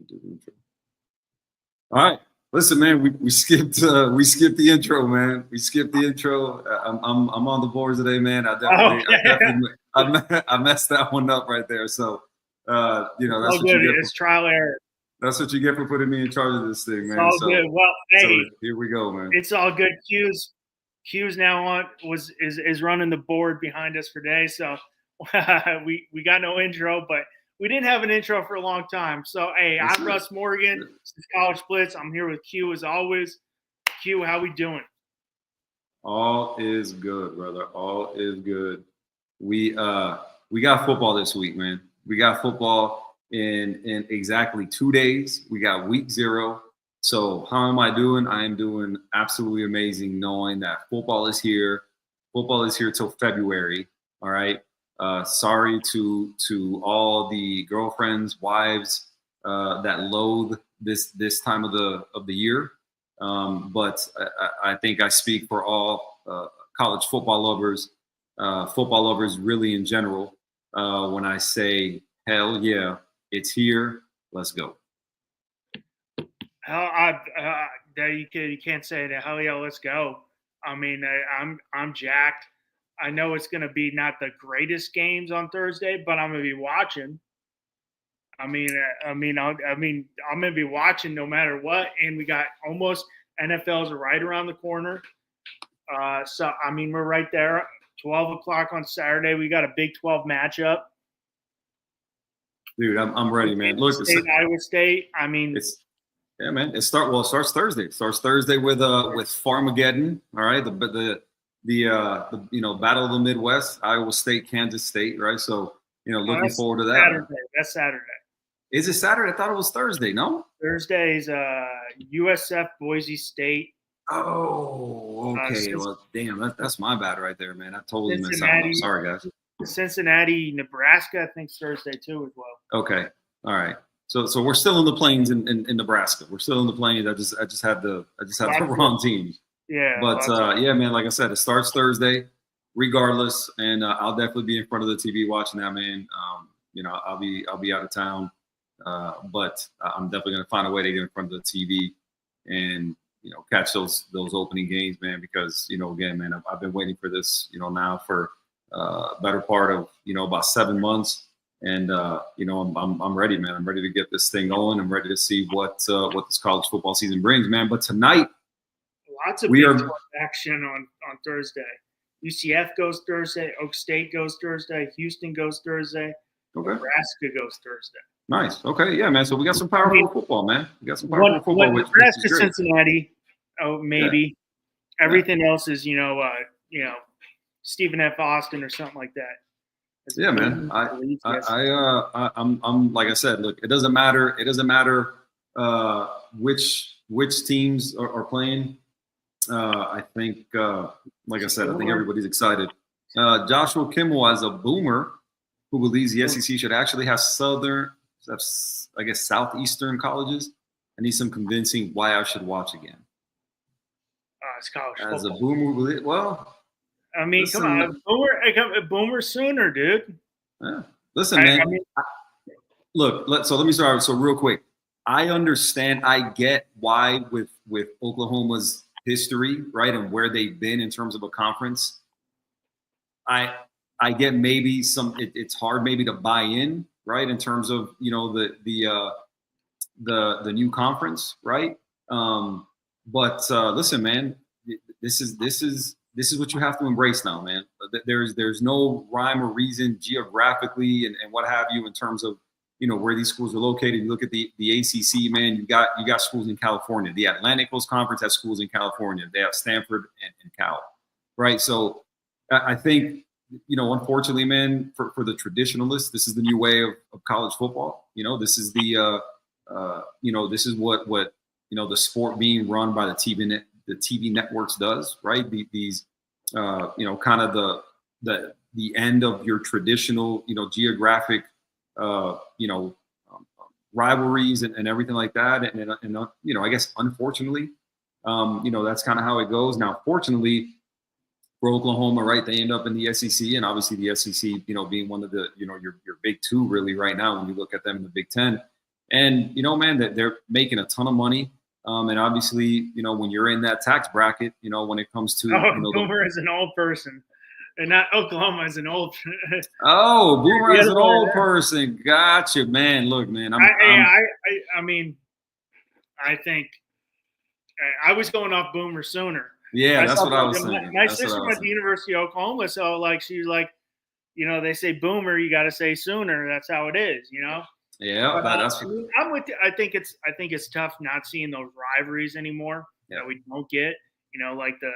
Do the intro. All right. Listen, man, we skipped the intro, man. We skipped the intro. I'm on the boards today, man. I messed that one up right there. So that's what you get. It's trial error. That's what you get for putting me in charge of this thing, man. It's all good. Well, hey, here we go, man. It's all good. Q's now on is running the board behind us for today. So we got no intro, but we didn't have an intro for a long time. So hey, I'm Russ Morgan. This is College Blitz. I'm here with Q as always. Q, how we doing? All is good, brother. All is good. We got football this week, man. We got football in exactly 2 days. We got week 0. So how am I doing? I am doing absolutely amazing, knowing that football is here. Football is here till February. All right. Sorry to all the girlfriends, wives that loathe this time of the year. But I think I speak for all college football lovers really in general, when I say, hell yeah, it's here. Let's go. You can't say that. Hell yeah, let's go. I mean, I'm jacked. I know it's going to be not the greatest games on Thursday, but I'm going to be watching. I'm going to be watching no matter what. And we got almost NFL's right around the corner. So I mean, we're right there. 12 o'clock on Saturday. We got a Big 12 matchup. Dude, I'm ready, man. Look, Iowa State. I mean, it starts Thursday. It starts Thursday with Farmageddon. All right, the Battle of the Midwest, Iowa State, Kansas State, right? So looking forward to that. Saturday. That's Saturday. Is it Saturday? I thought it was Thursday. No, Thursday's USF Boise State. Oh, okay. Well, damn, that's my bad right there, man. I totally missed out. I'm sorry, guys. Cincinnati, Nebraska, I think Thursday too as well. Okay, all right. So we're still in the plains in Nebraska. We're still in the plains. I just had the wrong team. Yeah. But yeah, man. Like I said, it starts Thursday, regardless, and I'll definitely be in front of the TV watching that, man. I'll be out of town, but I'm definitely gonna find a way to get in front of the TV and catch those opening games, man. Because again, man, I've been waiting for this, now for better part of about 7 months. And I'm ready, man. I'm ready to get this thing going. I'm ready to see what this college football season brings, man. But tonight, lots of big action on Thursday. UCF goes Thursday. Oak State goes Thursday. Houston goes Thursday. Okay. Nebraska goes Thursday. Nice. Okay. Yeah, man. So we got some powerful football, man. We got some powerful football. Nebraska, Cincinnati. Oh, maybe. Yeah. Everything else is Stephen F. Austin or something like that. Yeah, man. I'm like I said, look, it doesn't matter. It doesn't matter which teams are playing. I think, like I said, I think everybody's excited. Joshua Kimmel, as a boomer who believes the SEC should actually have southeastern colleges, I need some convincing why I should watch again. It's college as football. A boomer, well. I mean, listen, come on, boomer sooner, dude. Yeah. Listen, man. Look, let me start. So real quick, I understand. I get why with Oklahoma's history, right, and where they've been in terms of a conference. I get maybe it's hard maybe to buy in, right, in terms of the new conference, right? But listen, man, this is what you have to embrace now, man. There's no rhyme or reason geographically and what have you in terms of where these schools are located. You look at the ACC, man. You got schools in California. The Atlantic Coast Conference has schools in California. They have Stanford and Cal, right? So I think unfortunately, man, for the traditionalists, this is the new way of college football. This is this is what the sport being run by the TV networks does, right? These kind of the end of your traditional geographic rivalries and everything like that, and I guess unfortunately that's kind of how it goes. Now, fortunately for Oklahoma, right, they end up in the SEC, and obviously the SEC being one of the your big two really right now when you look at them in the Big Ten. And man, that they're making a ton of money. And obviously, when you're in that tax bracket, when it comes to Boomer is an old person, and not Oklahoma is an old. Boomer as an old there. person. Gotcha, man. Look, man, I mean, I think I was going off Boomer sooner. Yeah, that's what I was thinking. My sister went to University of Oklahoma, so like she's like, they say Boomer, you got to say Sooner. That's how it is, Yeah, But, that's. I'm with you. I think it's tough not seeing those rivalries anymore that we don't get. Like the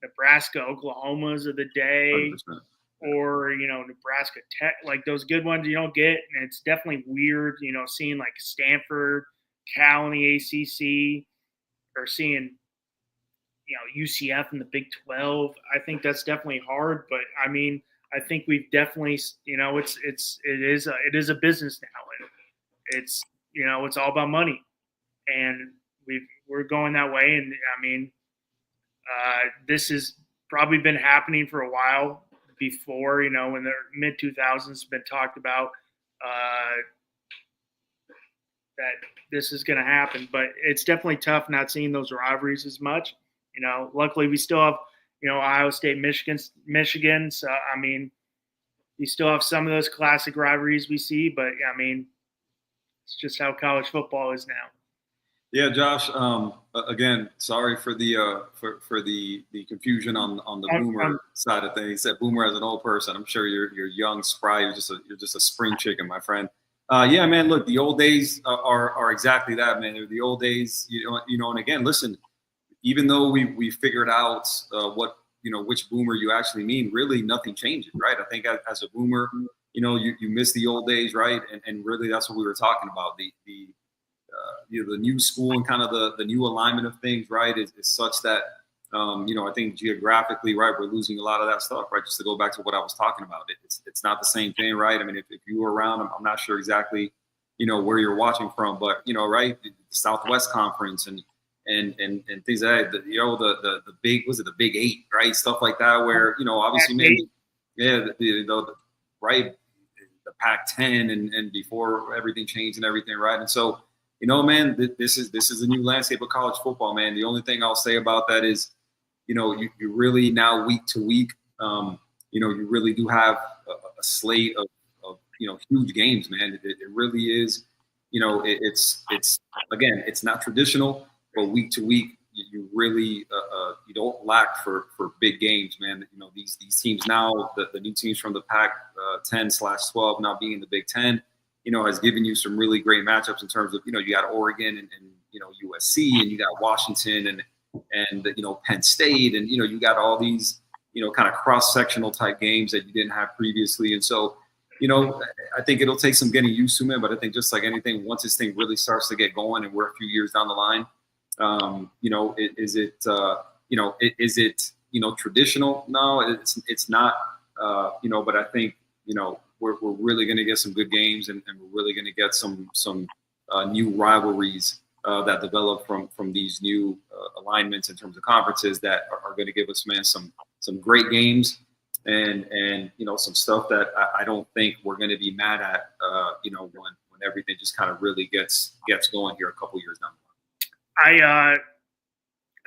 Nebraska Oklahomas of the day, 100%. or Nebraska Tech, like those good ones you don't get, and it's definitely weird. Seeing like Stanford, Cal in the ACC, or seeing UCF in the Big 12. I think that's definitely hard, but I mean, I think we've definitely, it is a business now, and it's it's all about money, and we're going that way. And I mean, this has probably been happening for a while before, in the mid 2000s been talked about that this is going to happen, but it's definitely tough not seeing those rivalries as much. Luckily we still have, Ohio State, Michigan. So, I mean, you still have some of those classic rivalries we see, but I mean, it's just how college football is now. Yeah, Josh. Again, sorry for the for the confusion on the Boomer side of things. That Boomer as an old person, I'm sure you're young, spry. You're just a spring chicken, my friend. Yeah, man. Look, the old days are exactly that, man. They're the old days, And again, listen, even though we figured out what which Boomer you actually mean, really nothing changes, right? I think as a Boomer, you miss the old days, right? And really that's what we were talking about. The new school and kind of the new alignment of things, right, is such that I think geographically, right, we're losing a lot of that stuff, right? Just to go back to what I was talking about, it's not the same thing, right? I mean, if you were around, I'm not sure exactly, where you're watching from, but right, the Southwest Conference and things like that, the big, was it the Big Eight, right? Stuff like that, where obviously maybe, yeah, the right, the Pac-10 and before everything changed and everything, right? And so, man, this is a new landscape of college football, man. The only thing I'll say about that is, you really now week to week, you really do have a slate of huge games, man. It really is, it's again, it's not traditional, but week to week, you really you don't lack for big games, man. These teams now, the new teams from the Pac-10/12 now being in the Big Ten, has given you some really great matchups in terms of, you got Oregon and USC, and you got Washington and Penn State, and you got all these kind of cross-sectional type games that you didn't have previously. And so I think it'll take some getting used to, man, but I think just like anything, once this thing really starts to get going and we're a few years down the line, is it traditional? No, it's not, but I think we're really going to get some good games, and we're really going to get some new rivalries that develop from these new alignments in terms of conferences that are going to give us, man, some great games and some stuff that I don't think we're going to be mad at when everything just kind of really gets going here a couple years down the line.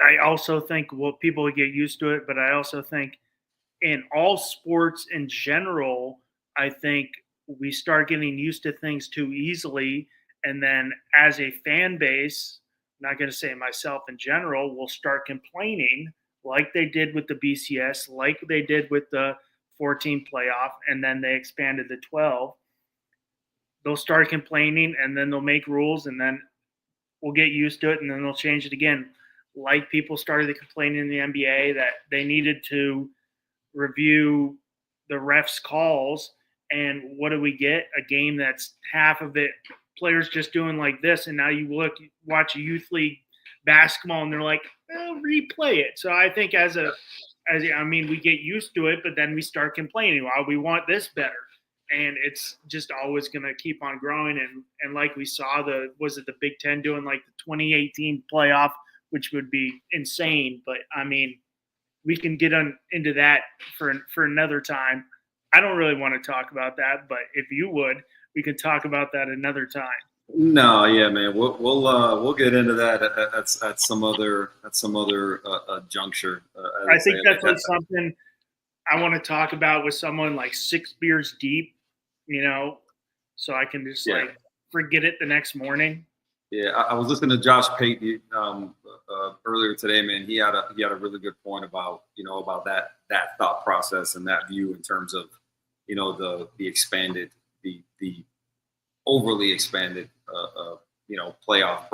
I also think people get used to it, but I also think in all sports in general, I think we start getting used to things too easily. And then as a fan base, I'm not going to say myself in general, will start complaining like they did with the BCS, like they did with the 14 playoff, and then they expanded the 12. They'll start complaining, and then they'll make rules, and then we'll get used to it, and then they'll change it again. Like people started complaining in the NBA that they needed to review the refs' calls, and what do we get? A game that's half of it players just doing like this, and now you watch a youth league basketball, and they're like, replay it. So I think we get used to it, but then we start complaining. Well, we want this better, and it's just always going to keep on growing. And like we saw, the Big Ten doing like the 2018 playoff, which would be insane. But I mean, we can get into that for another time. I don't really want to talk about that, but if you would, we could talk about that another time. No, yeah, man. We'll get into that at some other juncture. I As I think say, like that's like that. something I want to talk about with someone like 6 beers deep, you know, so I can just Yeah, like forget it the next morning. yeah. I was listening to Josh Payton earlier today, man. He had a really good point about about that thought process and that view in terms of the expanded the overly expanded playoff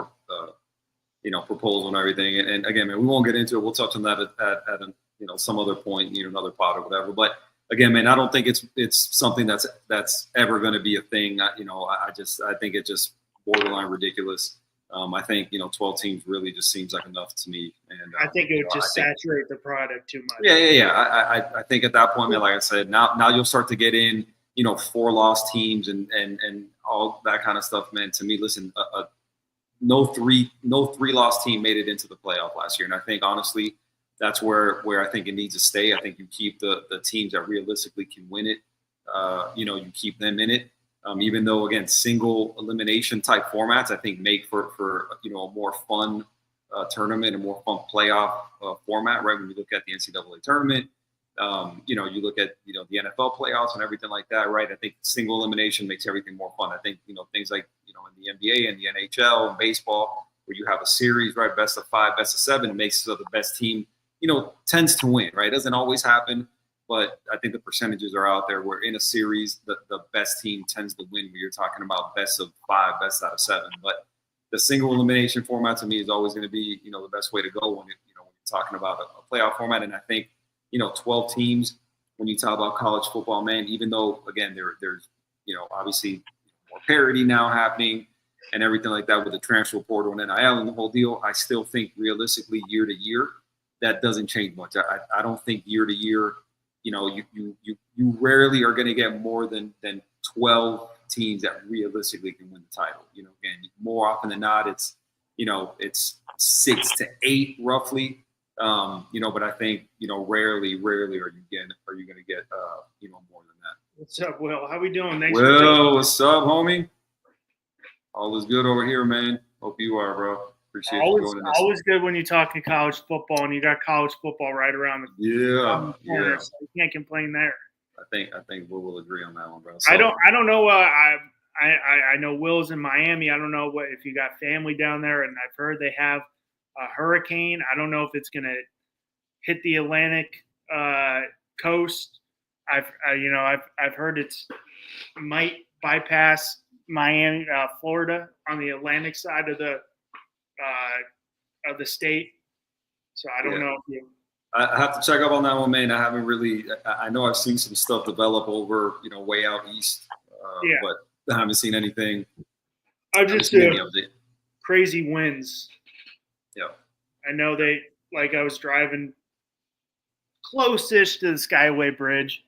proposal and everything. And again, man, we won't get into it. We'll touch on that at some other point, another pod or whatever. But again, man, I don't think it's something that's ever going to be a thing. I think it's just borderline ridiculous. I think 12 teams really just seems like enough to me. And I think it would I just think saturate the product too much. yeah. I think at that point, man, like I said, now you'll start to get in, 4 loss teams and all that kind of stuff, man. To me, listen, no three loss team made it into the playoff last year, and I think honestly, that's where I think it needs to stay. I think you keep the teams that realistically can win it. You keep them in it. Even though again, single elimination type formats, I think make for a more fun tournament, a more fun playoff format. Right when you look at the NCAA tournament, you look at the NFL playoffs and everything like that. Right, I think single elimination makes everything more fun. I think things like in the NBA and the NHL and baseball, where you have a series, right, best of 5, best of 7, makes so the best team tends to win. Right, it doesn't always happen. But I think the percentages are out there where in a series, the best team tends to win when you're talking about best of 5, best out of 7. But the single elimination format to me is always going to be, the best way to go when you're talking about a playoff format. And I think, 12 teams, when you talk about college football, man, even though, again, there's, obviously more parity now happening and everything like that with the transfer portal and NIL and the whole deal, I still think realistically year to year, that doesn't change much. I don't think year to year, you rarely are going to get more than 12 teams that realistically can win the title. Again, more often than not, it's 6 to 8 roughly. But I think rarely are you going to get more than that. What's up, Will? How we doing? Thanks Well, what's up, homie? All is good over here, man. Hope you are, bro. Appreciate you joining us. Always good when you're talking college football, and you got college football right around the corner, so you can't complain there. I think we'll agree on that one, bro. So, I don't know. I know Will's in Miami. I don't know if you got family down there, and I've heard they have a hurricane. I don't know if it's gonna hit the Atlantic coast. I've heard it might bypass Miami, Florida, on the Atlantic side of the state. So I don't know if you. I have to check up on that one, man. I haven't really. I know I've seen some stuff develop over, way out east, but I haven't seen anything. I just crazy winds. Yeah. I know I was driving close-ish to the Skyway Bridge,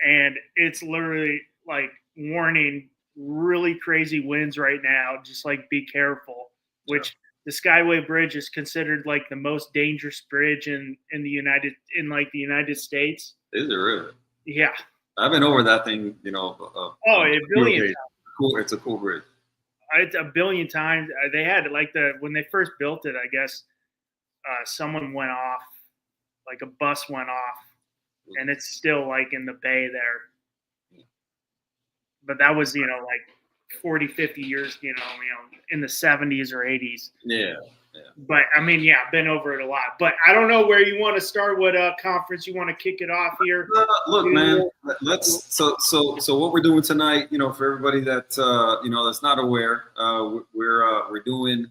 and it's literally like warning really crazy winds right now. Just like be careful. Which the Skyway Bridge is considered like the most dangerous bridge in the United States. Is it really? Yeah. I've been over that thing, a billion times. Cool. It's a cool bridge. It's a billion times. They had when they first built it, I guess someone went off, like a bus went off, and it's still like in the bay there. But that was, 40, 50 years, in the 70s or 80s. Yeah. But I mean, I've been over it a lot. But I don't know where you want to start. What conference you want to kick it off here? Look, man. Let's. So what we're doing tonight, for everybody that that's not aware, we're doing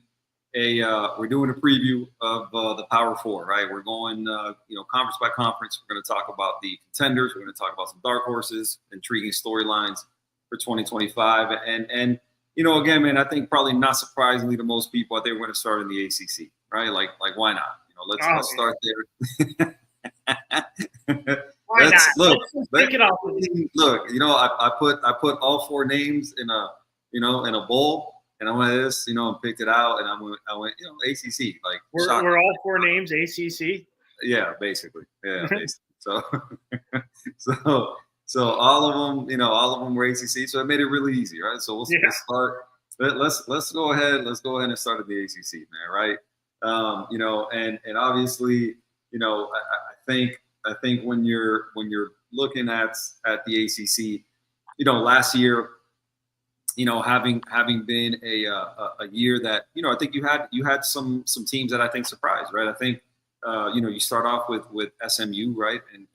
a preview of the Power Four. Right. We're going conference by conference. We're going to talk about the contenders. We're going to talk about some dark horses, intriguing storylines for 2025, and. Again, man, I think probably not surprisingly to most people, I think we're going to start in the ACC, right? Like why not? Let's start there. Why not? Let's kick it off. Look, I put all 4 names in a bowl, and I went this, and picked it out, and I went ACC. Like we're all 4 names ACC. Yeah, basically. Yeah, basically. So all of them, were ACC. So it made it really easy, right? So we'll start let's go ahead. Let's go ahead and start at the ACC, man. Right? And obviously, I think when you're looking at the ACC, last year, having been a year that I think you had some teams that I think surprised, right? I think you start off with SMU, right, and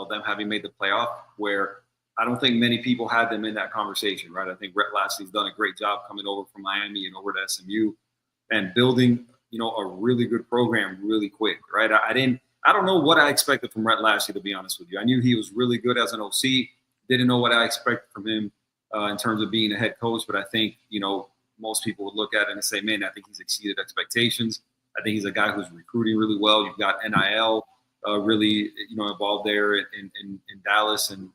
them having made the playoff, where I don't think many people had them in that conversation, right? I think Rhett Lashlee's done a great job coming over from Miami and over to SMU and building a really good program really quick, right? I don't know what I expected from Rhett Lashlee, to be honest with you. I knew he was really good as an OC. Didn't know what I expected from him in terms of being a head coach, but I think most people would look at it and say, man, I think he's exceeded expectations. I think he's a guy who's recruiting really well. You've got NIL really involved there in Dallas, and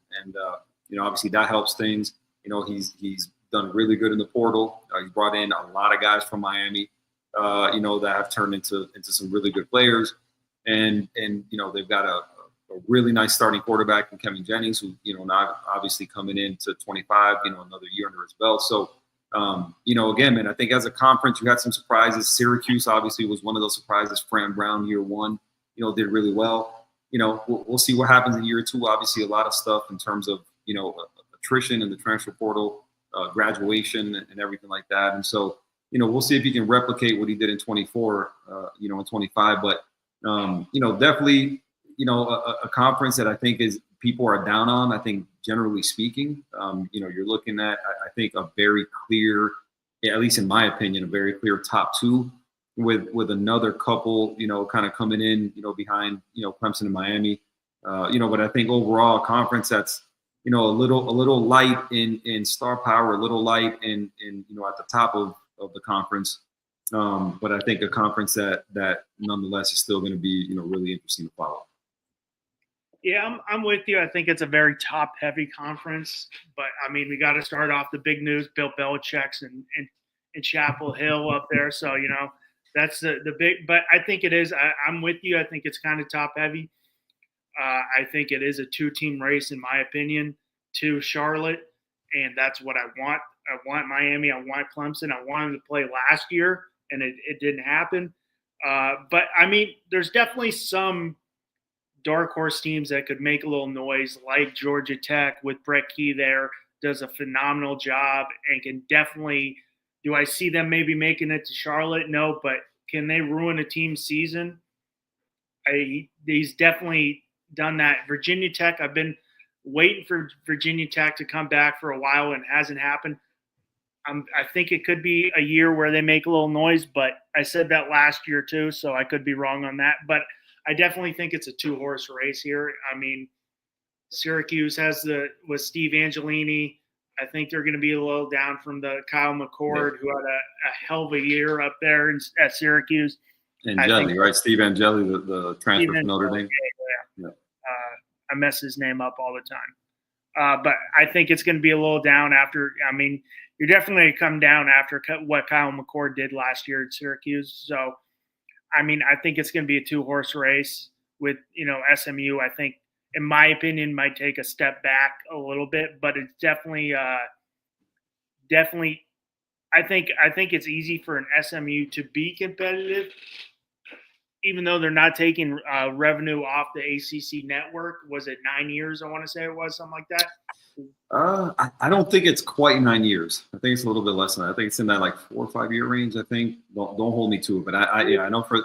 obviously that helps things. He's done really good in the portal. He's brought in a lot of guys from Miami, that have turned into some really good players, and they've got a really nice starting quarterback in Kevin Jennings, who not obviously coming into 25, another year under his belt. So again, man, I think as a conference you had some surprises. Syracuse obviously was one of those surprises. Fran Brown year one, did really well. We'll see what happens in year two. Obviously, a lot of stuff in terms of attrition in the transfer portal, graduation, and everything like that. And so we'll see if he can replicate what he did in 24, in 25. But definitely, a conference that I think is people are down on. I think generally speaking, you're looking at, I think, a very clear, at least in my opinion, a very clear top two with another couple, kind of coming in, behind, Clemson and Miami. But I think overall a conference that's, a little light in star power, a little light in at the top of the conference. But I think a conference that nonetheless is still going to be, really interesting to follow. Yeah, I'm with you. I think it's a very top-heavy conference, but I mean, we got to start off the big news. Bill Belichick's in Chapel Hill up there, so that's the big. But I think it is. I'm with you. I think it's kind of top-heavy. I think it is a two-team race, in my opinion, to Charlotte, and that's what I want. I want Miami. I want Clemson. I want them to play last year, and it didn't happen. But I mean, there's definitely some dark horse teams that could make a little noise, like Georgia Tech with Brett Key there, does a phenomenal job and can definitely – do I see them maybe making it to Charlotte? No, but can they ruin a team's season? He's definitely done that. Virginia Tech, I've been waiting for Virginia Tech to come back for a while and it hasn't happened. I think it could be a year where they make a little noise, but I said that last year too, so I could be wrong on that. But I definitely think it's a two-horse race here. I mean, Syracuse with Steve Angelini. I think they're going to be a little down from the Kyle McCord, who had a hell of a year up there at Syracuse. Angeli, right? Steve Angeli, the transfer from Notre Dame. Yeah. I mess his name up all the time. But I think it's going to be a little down after – I mean, you're definitely going to come down after what Kyle McCord did last year at Syracuse. So, I mean, I think it's going to be a two-horse race with, SMU. I think, in my opinion, might take a step back a little bit, but it's definitely I think it's easy for an SMU to be competitive, even though they're not taking revenue off the ACC network. Was it 9 years? I want to say it was something like that. I don't think it's quite 9 years. I think it's a little bit less than that. I think it's in that like 4 or 5 year range. I think. Don't hold me to it, but I know for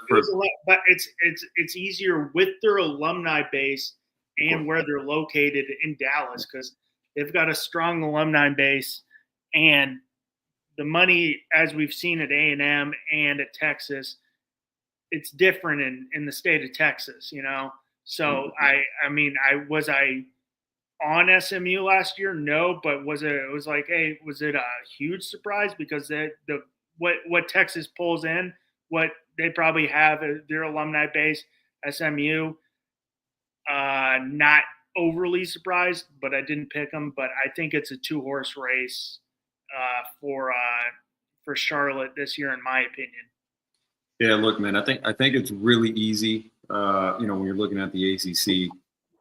but it's easier with their alumni base and where they're located in Dallas, because they've got a strong alumni base, and the money, as we've seen at A&M and at Texas, it's different in the state of Texas, So I mean, was I on SMU last year? No, but was it a huge surprise because what Texas pulls in, what they probably have their alumni base, SMU, not overly surprised, but I didn't pick them. But I think it's a two-horse race for Charlotte this year, in my opinion. Yeah, look, man, I think it's really easy, when you're looking at the ACC.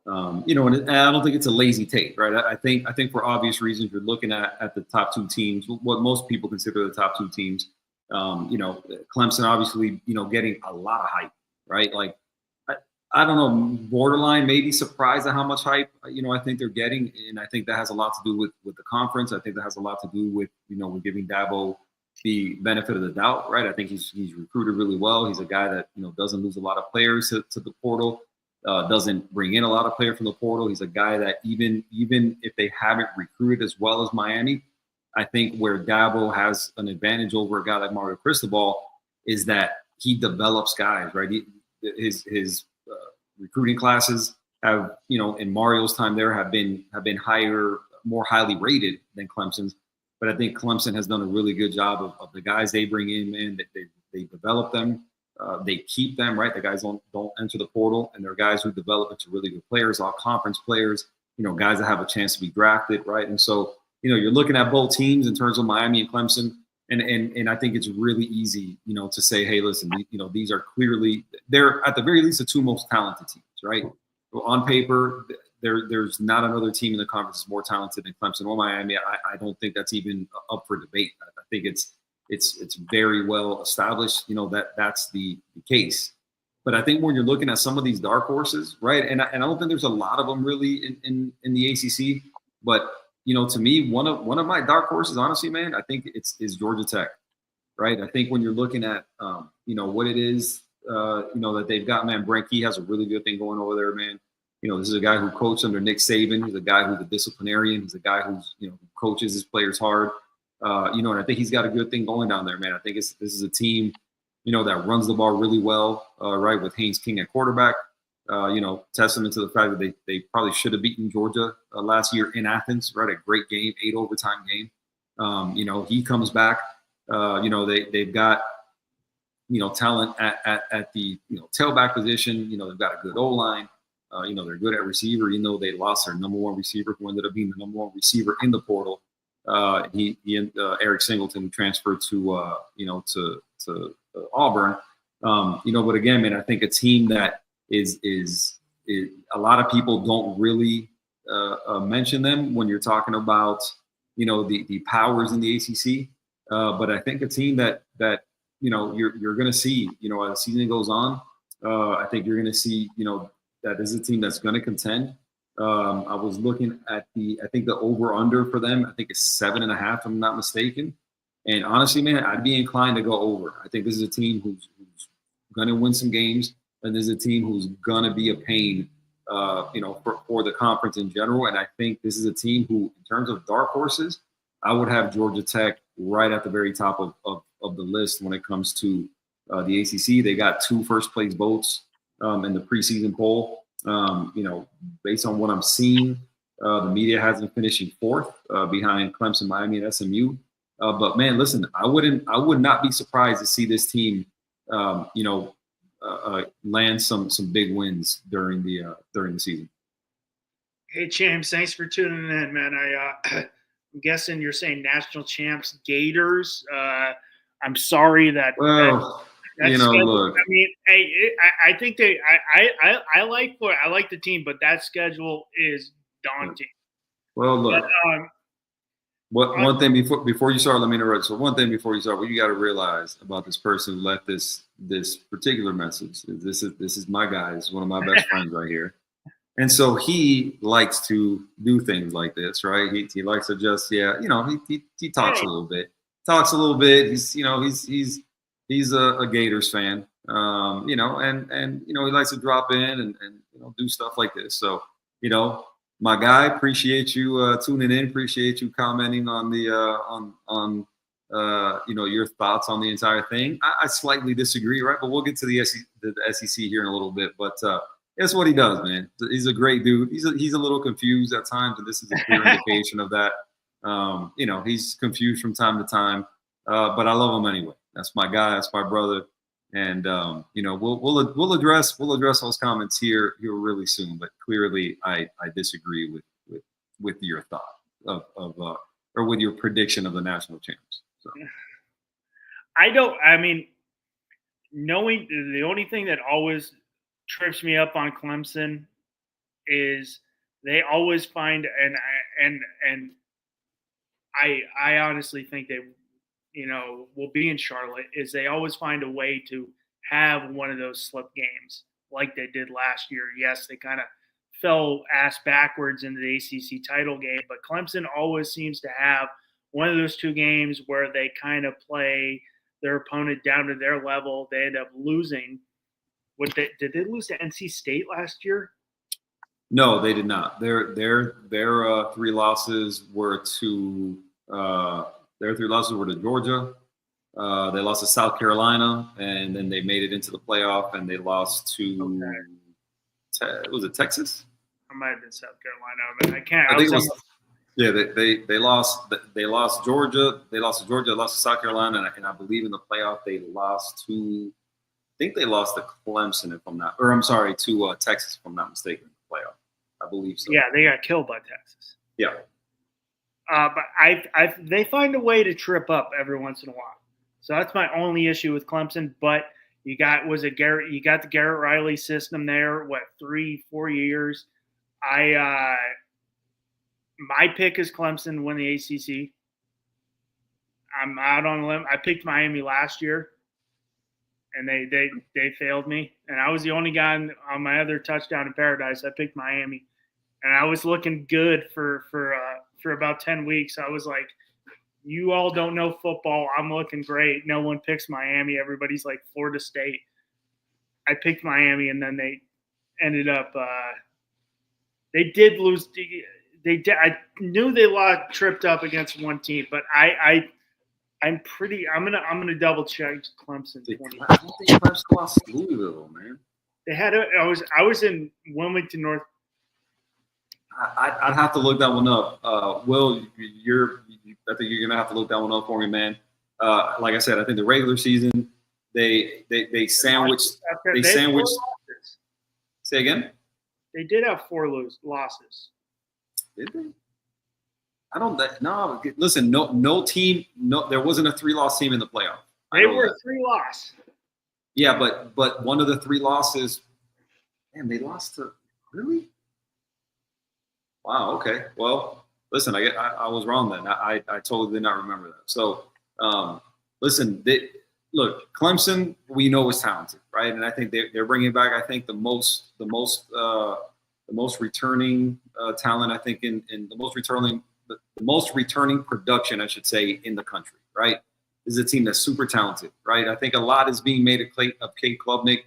And I don't think it's a lazy take, right? I think for obvious reasons, you're looking at the top two teams, what most people consider the top two teams. Clemson obviously, getting a lot of hype, right? Like, I don't know, borderline, maybe surprised at how much hype, I think they're getting. And I think that has a lot to do with the conference. I think that has a lot to do with, with giving Dabo the benefit of the doubt, right? I think he's recruited really well. He's a guy that, doesn't lose a lot of players to the portal, doesn't bring in a lot of players from the portal. He's a guy that even if they haven't recruited as well as Miami, I think where Dabo has an advantage over a guy like Mario Cristobal is that he develops guys, right? His recruiting classes have, in Mario's time there have been higher, more highly rated than Clemson's. But I think Clemson has done a really good job of the guys they bring in, man. They develop them, they keep them, right? The guys don't enter the portal, and they're guys who develop into really good players, all conference players, guys that have a chance to be drafted, right? And so, you're looking at both teams in terms of Miami and Clemson, and I think it's really easy, to say, hey, listen, these are clearly, they're at the very least the two most talented teams, right? So on paper, there's not another team in the conference that's more talented than Clemson or Miami. I don't think that's even up for debate. I think it's very well established, that's the case. But I think when you're looking at some of these dark horses, right, and I don't think there's a lot of them really in the ACC, but to me, one of my dark horses, honestly, man, I think is Georgia Tech, right? I think when you're looking at what it is, that they've got, man, Brenke has a really good thing going over there, man. This is a guy who coached under Nick Saban. He's a guy who's a disciplinarian. He's a guy who's, coaches his players hard. And I think he's got a good thing going down there, man. I think this is a team, that runs the ball really well, right, with Haynes King at quarterback. Testament to the fact that they probably should have beaten Georgia last year in Athens, right? A great game, 8 overtime game. He comes back. They've got, talent at the, tailback position. They've got a good O-line. They're good at receiver, even though they lost their number one receiver, who ended up being the number one receiver in the portal. He and Eric Singleton transferred to Auburn. But again, man, I think a team that is a lot of people don't really mention them when you're talking about, the powers in the ACC. But I think a team that you're going to see, as the season goes on, I think you're going to see, that is a team that's going to contend. I was looking at I think the over-under for them, I think it's 7.5, if I'm not mistaken. And honestly, man, I'd be inclined to go over. I think this is a team who's going to win some games, and this is a team who's going to be a pain, for the conference in general. And I think this is a team who, in terms of dark horses, I would have Georgia Tech right at the very top of the list when it comes to the ACC. They got 2 first-place votes in the preseason poll. Based on what I'm seeing, the media has them finishing 4th behind Clemson, Miami, and SMU. But man, listen, I would not be surprised to see this team, land some big wins during the season. Hey, James, thanks for tuning in, man. I'm guessing you're saying national champs Gators. I'm sorry that. Well, look. I mean, hey, I think I like the team, but that schedule is daunting. Well, look. One thing before you start, let me interrupt. So one thing before you start, what you got to realize about this person who left this particular message is this is my guy. This is one of my best friends right here. And so he likes to do things like this, right? He likes to just, he talks a little bit. He's a Gators fan, and he likes to drop in and do stuff like this. So, my guy, appreciate you tuning in. Appreciate you commenting on the your thoughts on the entire thing. I slightly disagree, right? But we'll get to the SEC here in a little bit. But that's what he does, man. He's a great dude. He's a little confused at times, and this is a clear indication of that. He's confused from time to time, but I love him anyway. That's my guy. That's my brother. And we'll address those comments here really soon. But clearly, I disagree with your thought or with your prediction of the national champs. So knowing the only thing that always trips me up on Clemson is they always find and I honestly think they will be in Charlotte is they always find a way to have one of those slip games like they did last year. Yes, they kind of fell ass backwards into the ACC title game, but Clemson always seems to have one of those two games where they kind of play their opponent down to their level. They end up losing. Did they lose to NC State last year? No, they did not. Their three losses were to Georgia. They lost to South Carolina, and then they made it into the playoff, and they lost to was it Texas? I might have been South Carolina, but I can't. I think it was. Yeah, they lost. They lost Georgia. They lost to Georgia. They lost to South Carolina, and I believe in the playoff they lost to. I think they lost to Clemson, if I'm not, or I'm sorry, to Texas, if I'm not mistaken, in the playoff. I believe so. Yeah, they got killed by Texas. Yeah. But they find a way to trip up every once in a while. So that's my only issue with Clemson. But you got the Garrett Riley system there. What 3-4 years? My pick is Clemson win the ACC. I'm out on a limb. I picked Miami last year, and they failed me. And I was the only guy on my other touchdown in paradise. I picked Miami, and I was looking good for about 10 weeks. I was like, you all don't know football. I'm looking great. No one picks Miami. Everybody's like Florida State. I picked Miami, and then they ended up they did lose. I knew they tripped up against one team, but I'm gonna double check Clemson. I don't think Clemson lost Louisville, man. They had I was in Wilmington, North. I'd have to look that one up. Will, I think you're gonna have to look that one up for me, man. Like I said, I think the regular season they sandwiched. Say again. They did have 4 losses. Did they? I don't. No, listen. No team. No, there wasn't a 3-loss team in the playoff. They were 3-loss. Yeah, but one of the 3 losses. Man, they lost to really. Wow. Okay. Well, listen. I was wrong then. I totally did not remember that. So, listen. Look, Clemson. We know is talented, right? And I think they're bringing back. I think the most returning talent. I think in the most returning production, I should say, in the country, right? This is a team that's super talented, right? I think a lot is being made of Cade Klubnik.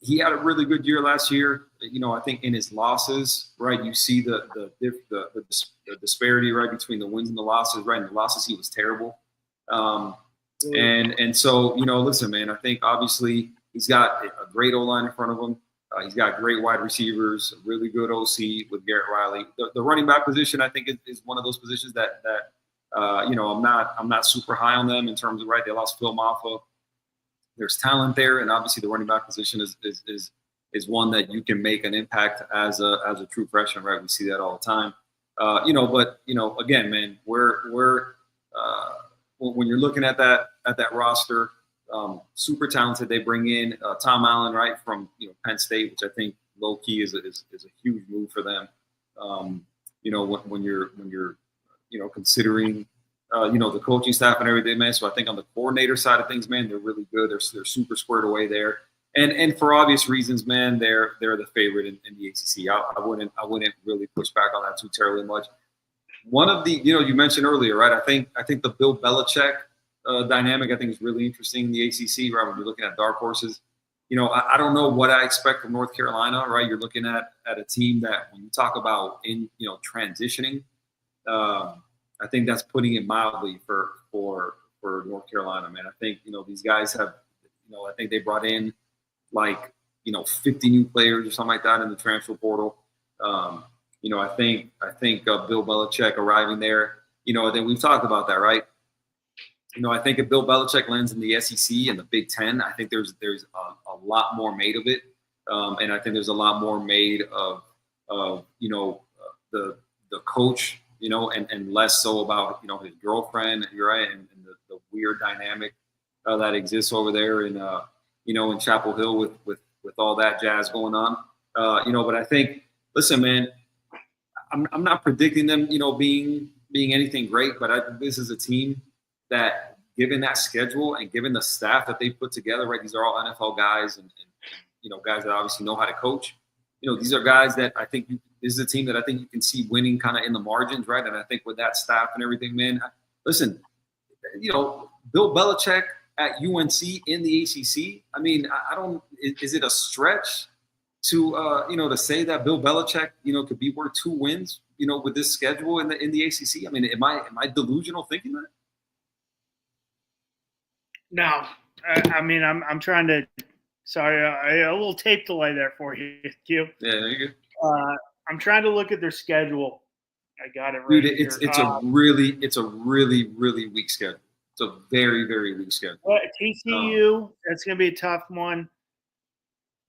He had a really good year last year. I think in his losses, right, you see the disparity, right, between the wins and the losses, right? In the losses, he was terrible. And so, listen, man, I think obviously he's got a great O-line in front of him. He's got great wide receivers, a really good OC with Garrett Riley. The running back position, I think, is one of those positions that I'm not super high on them in terms of, right, they lost Phil Maffa. There's talent there, and obviously the running back position is one that you can make an impact as a true freshman, right? We see that all the time. But again, man, we're when you're looking at that roster. Super talented. They bring in Tom Allen, right, from Penn State, which I think low key is a huge move for them. When you're considering the coaching staff and everything, man. So I think on the coordinator side of things, man, they're really good. They're super squared away there, and for obvious reasons, man, they're the favorite in the ACC. I wouldn't really push back on that too terribly much. One of the you mentioned earlier, right? I think the Bill Belichick dynamic, I think, is really interesting in the ACC, right? When you're looking at dark horses, I don't know what I expect from North Carolina, right? You're looking at a team that, when you talk about transitioning, I think that's putting it mildly for North Carolina, man. I think these guys have, I think they brought in 50 new players or something like that in the transfer portal. I think Bill Belichick arriving there, then we've talked about that, right? I think if Bill Belichick lands in the SEC and the Big Ten, I think there's a lot more made of it, and I think there's a lot more made of the coach, and less so about his girlfriend, right, and the weird dynamic that exists over there in Chapel Hill with all that jazz going on, But I think listen, man, I'm not predicting them, being anything great, but I think this is a team that, given that schedule and given the staff that they put together, right? These are all NFL guys and guys that obviously know how to coach. These are guys that I think this is a team that I think you can see winning kind of in the margins, right? And I think with that staff and everything, man, listen, Bill Belichick at UNC in the ACC. I mean, I don't. Is it a stretch to say that Bill Belichick could be worth 2 wins with this schedule in the ACC? I mean, am I delusional thinking that? No, I mean I'm trying to. Sorry, a little tape delay there for you, Q. Yeah, there you go. I'm trying to look at their schedule. I got it right. Dude, it's a really weak schedule. It's a very, very weak schedule. TCU, that's going to be a tough one.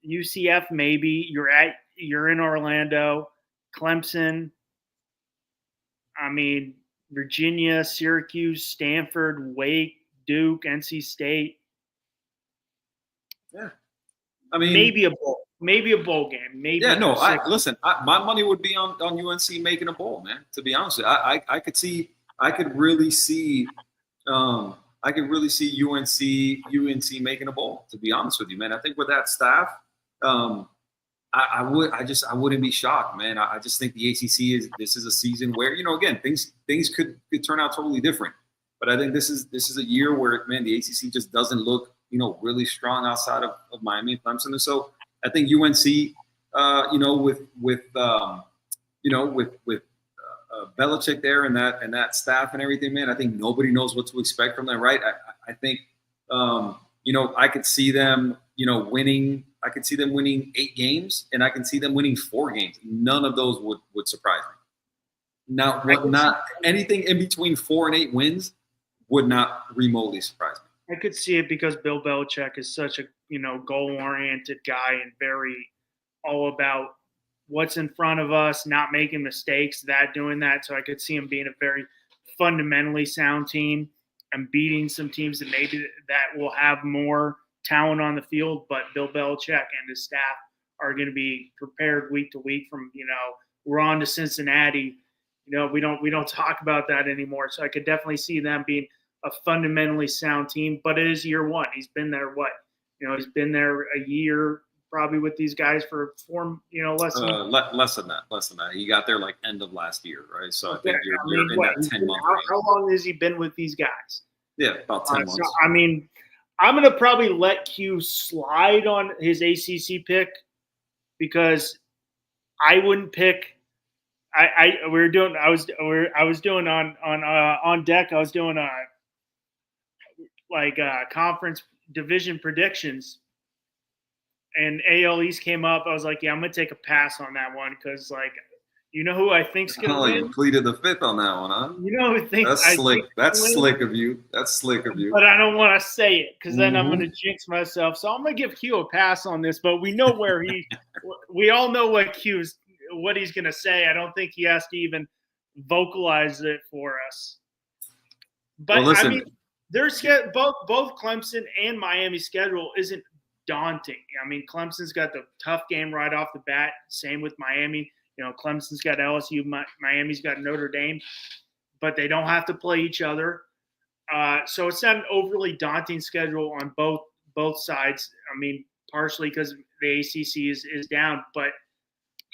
UCF, maybe. You're in Orlando. Clemson. I mean, Virginia, Syracuse, Stanford, Wake, Duke, NC State. Yeah. I mean, maybe a bowl game. Maybe. Yeah, no. My money would be on UNC making a bowl, man. To be honest, I could really see UNC making a bowl. To be honest with you, man, I think with that staff, I wouldn't be shocked, man. I just think the ACC is a season where again things could turn out totally different, but I think this is a year where, man, the ACC just doesn't look really strong outside of Miami and Clemson, and so I think UNC, with Belichick there and that staff and everything, man, I think nobody knows what to expect from them, right? I think I could see them winning. I could see them winning 8 games, and I can see them winning 4 games. None of those would surprise me. Not anything in between 4 and 8 wins would not remotely surprise me. I could see it because Bill Belichick is such a goal-oriented guy and very all about what's in front of us, not making mistakes, doing that. So I could see him being a very fundamentally sound team and beating some teams that maybe that will have more talent on the field, but Bill Belichick and his staff are going to be prepared week to week. From we're on to Cincinnati. We don't talk about that anymore. So I could definitely see them being a fundamentally sound team, but it is year 1. He's been there he's been there a year probably with these guys for less than that. He got there like end of last year, right? So I think you're in that 10-month range. How long has he been with these guys? Yeah, about 10 months. So, I mean, I'm going to probably let Q slide on his ACC pick because I wouldn't pick. I was doing on deck. I was doing conference division predictions, and AL East came up. I was like, yeah, I'm gonna take a pass on that one because who I think's gonna win. You pleaded the 5th on that one, huh? Who thinks that's slick. That's slick of you. That's slick of you. But I don't want to say it because then I'm gonna jinx myself. So I'm gonna give Q a pass on this. But we know where we all know what he's gonna say. I don't think he has to even vocalize it for us. But well, listen. I mean, there's both Clemson and Miami schedule isn't daunting. I mean, Clemson's got the tough game right off the bat. Same with Miami. Clemson's got LSU, Miami's got Notre Dame, but they don't have to play each other. So it's not an overly daunting schedule on both sides. I mean, partially because the ACC is down, but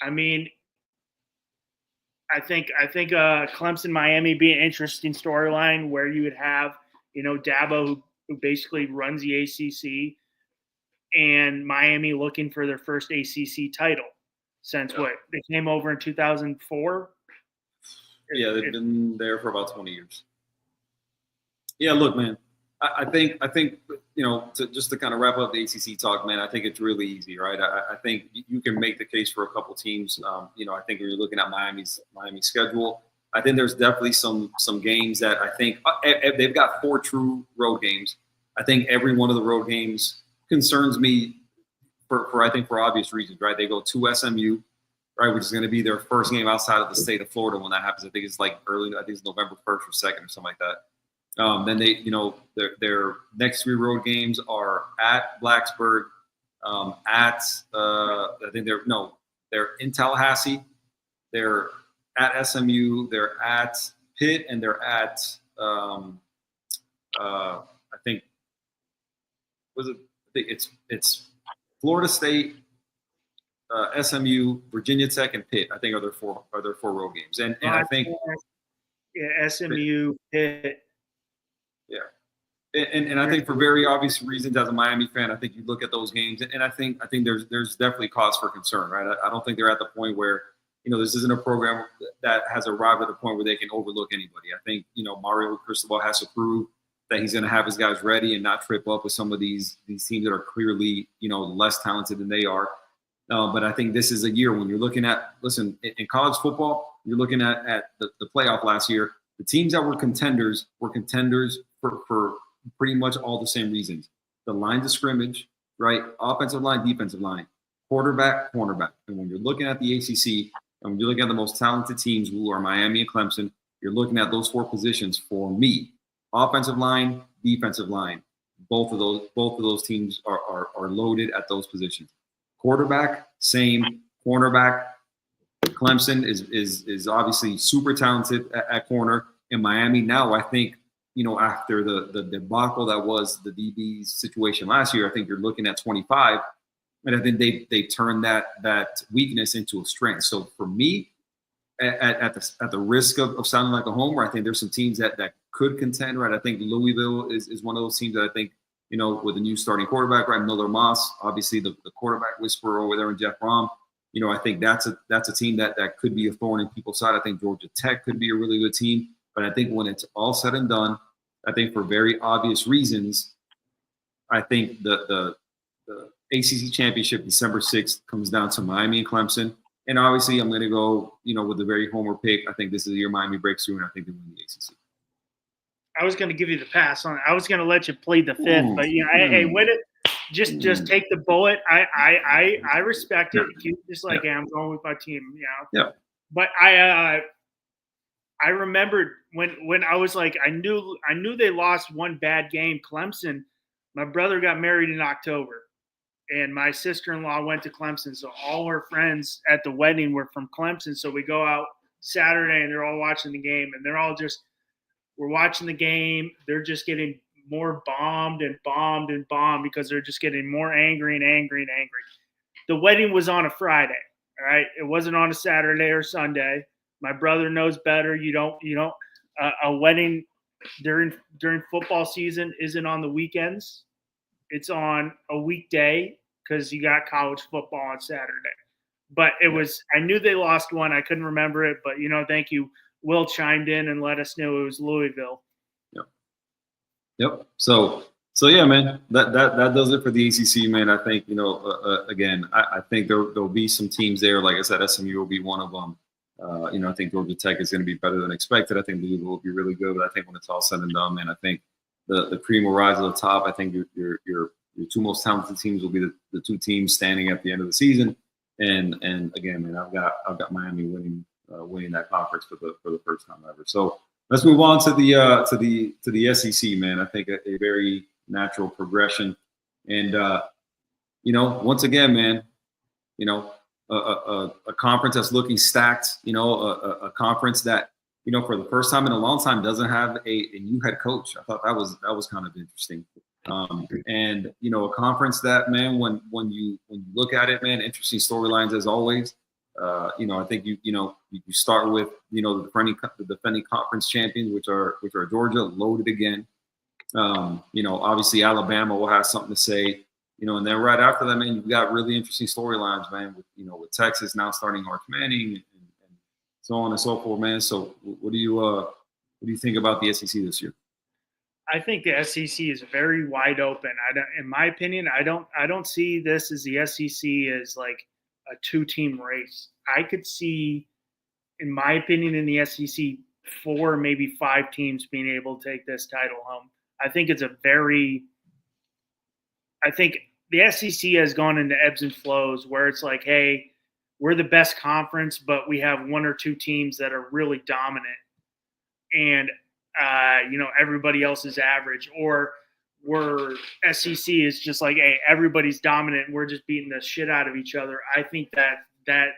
I mean, I think Clemson Miami be an interesting storyline where you would have Dabo who basically runs the ACC and Miami looking for their first ACC title since what they came over in 2004. Yeah, they've been there for about 20 years. Yeah, look, man, I think to kind of wrap up the ACC talk, man, I think it's really easy, right? I think you can make the case for a couple teams. I think when you're looking at Miami's schedule, I think there's definitely some games that I think they've got 4 true road games. I think every one of the road games concerns me for obvious reasons, right? They go to SMU, right, which is going to be their first game outside of the state of Florida when that happens. I think it's it's November 1st or 2nd or something like that. Then they, their next 3 road games are at Blacksburg, they're in Tallahassee, they're at SMU, they're at Pitt, and they're at I think it's Florida State, SMU, Virginia Tech, and Pitt. I think are their four road games, and I think SMU, Pitt. Yeah. And I think for very obvious reasons, as a Miami fan, I think you look at those games, and I think there's definitely cause for concern, right? I don't think they're at the point where, this isn't a program that has arrived at the point where they can overlook anybody. I think, Mario Cristobal has to prove that he's going to have his guys ready and not trip up with some of these teams that are clearly, less talented than they are. But I think this is a year when you're looking at, listen, in college football, you're looking at the playoff last year. The teams that were contenders for pretty much all the same reasons. The lines of scrimmage, right? Offensive line, defensive line, quarterback, cornerback. And when you're looking at the ACC, and when you're looking at the most talented teams, who are Miami and Clemson, you're looking at those four positions for me. Offensive line, defensive line. Both of those teams are loaded at those positions. Quarterback, same. Cornerback, Clemson is obviously super talented at corner. In Miami now, I think, after the debacle that was the DB's situation last year, I think you're looking at 25, and I think they turned that weakness into a strength. So for me, at the risk of sounding like a homer, I think there's some teams that could contend, right? I think Louisville is one of those teams that I think, with a new starting quarterback, right? Miller Moss, obviously the quarterback whisperer over there, and Jeff Brom. I think that's a team that could be a thorn in people's side. I think Georgia Tech could be a really good team. But I think when it's all said and done, I think for very obvious reasons, I think the ACC championship December 6th comes down to Miami and Clemson. And obviously I'm going to go, with a very homer pick. I think this is the year Miami breaks through, and I think they win the ACC. I was going to give you the pass on it. I was going to let you plead the fifth, but hey, wait it. Just take the bullet. I respect it. You just like, hey, I'm going with my team, Yeah. But I remembered when I was like, I knew they lost one bad game. Clemson, my brother got married in October, and my sister-in-law went to Clemson. So all her friends at the wedding were from Clemson. So we go out Saturday and they're all watching the game, and we're watching the game. They're just getting more bombed because they're just getting more angry. The wedding was on a Friday. All right. It wasn't on a Saturday or Sunday. My brother knows better. You don't a wedding during football season isn't on the weekends. It's on a weekday because you got college football on Saturday. But I knew they lost one. I couldn't remember it, but thank you. Will chimed in and let us know it was Louisville. Yep. So yeah, man, that does it for the ACC, man. I think, again, I think there'll be some teams there. Like I said, SMU will be one of them. I think Georgia Tech is going to be better than expected. I think Louisville will be really good, but I think when it's all said and done, man, I think the cream will rise to the top. I think your two most talented teams will be the two teams standing at the end of the season. And again, man, I've got Miami winning that conference for the first time ever. So let's move on to the SEC, man. I think a very natural progression, and once again, man, a conference that's looking stacked. A conference that for the first time in a long time doesn't have a new head coach. I thought that was kind of interesting. And a conference that, man, when you look at it, man, interesting storylines as always. I think you start with the defending conference champions, which are Georgia, loaded again. Obviously Alabama will have something to say. And then right after that, man, you've got really interesting storylines, man. With Texas now starting Arch Manning and so on and so forth, man. So what do you think about the SEC this year? I think the SEC is very wide open. In my opinion, I don't see this as the SEC as like a two-team race. I could see, in my opinion, in the SEC, 4, maybe 5 teams being able to take this title home. I think the SEC has gone into ebbs and flows where it's like, hey, we're the best conference, but we have 1 or 2 teams that are really dominant, and everybody else is average. Or we're SEC is just like, hey, everybody's dominant and we're just beating the shit out of each other. I think that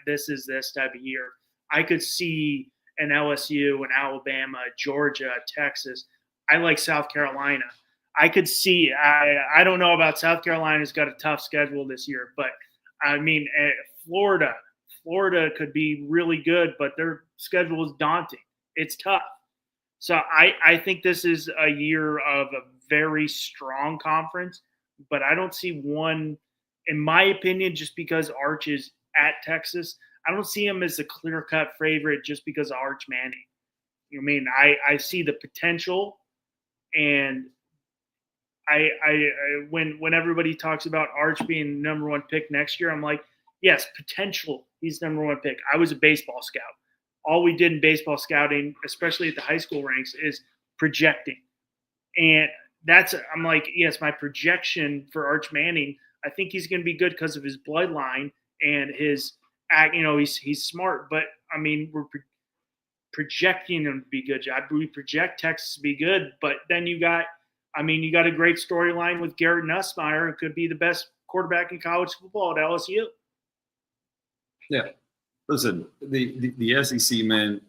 this is this type of year. I could see an LSU, an Alabama, Georgia, Texas. I like South Carolina. I could see. I don't know about South Carolina's got a tough schedule this year, but I mean, Florida. Florida could be really good, but their schedule is daunting. It's tough. So I think this is a year of a very strong conference, but I don't see one, in my opinion, just because Arch is at Texas. I don't see him as a clear cut favorite just because of Arch Manning. I mean, I see the potential, and when everybody talks about Arch being number one pick next year, I'm like, yes, potential. He's number one pick. I was a baseball scout. All we did in baseball scouting, especially at the high school ranks, is projecting. And I'm like, yes, my projection for Arch Manning, I think he's going to be good because of his bloodline and his act. He's smart, but I mean, we're projecting him to be good. We project Texas to be good, but then you got a great storyline with Garrett Nussmeier, who could be the best quarterback in college football at LSU. Yeah. Listen, the SEC, man,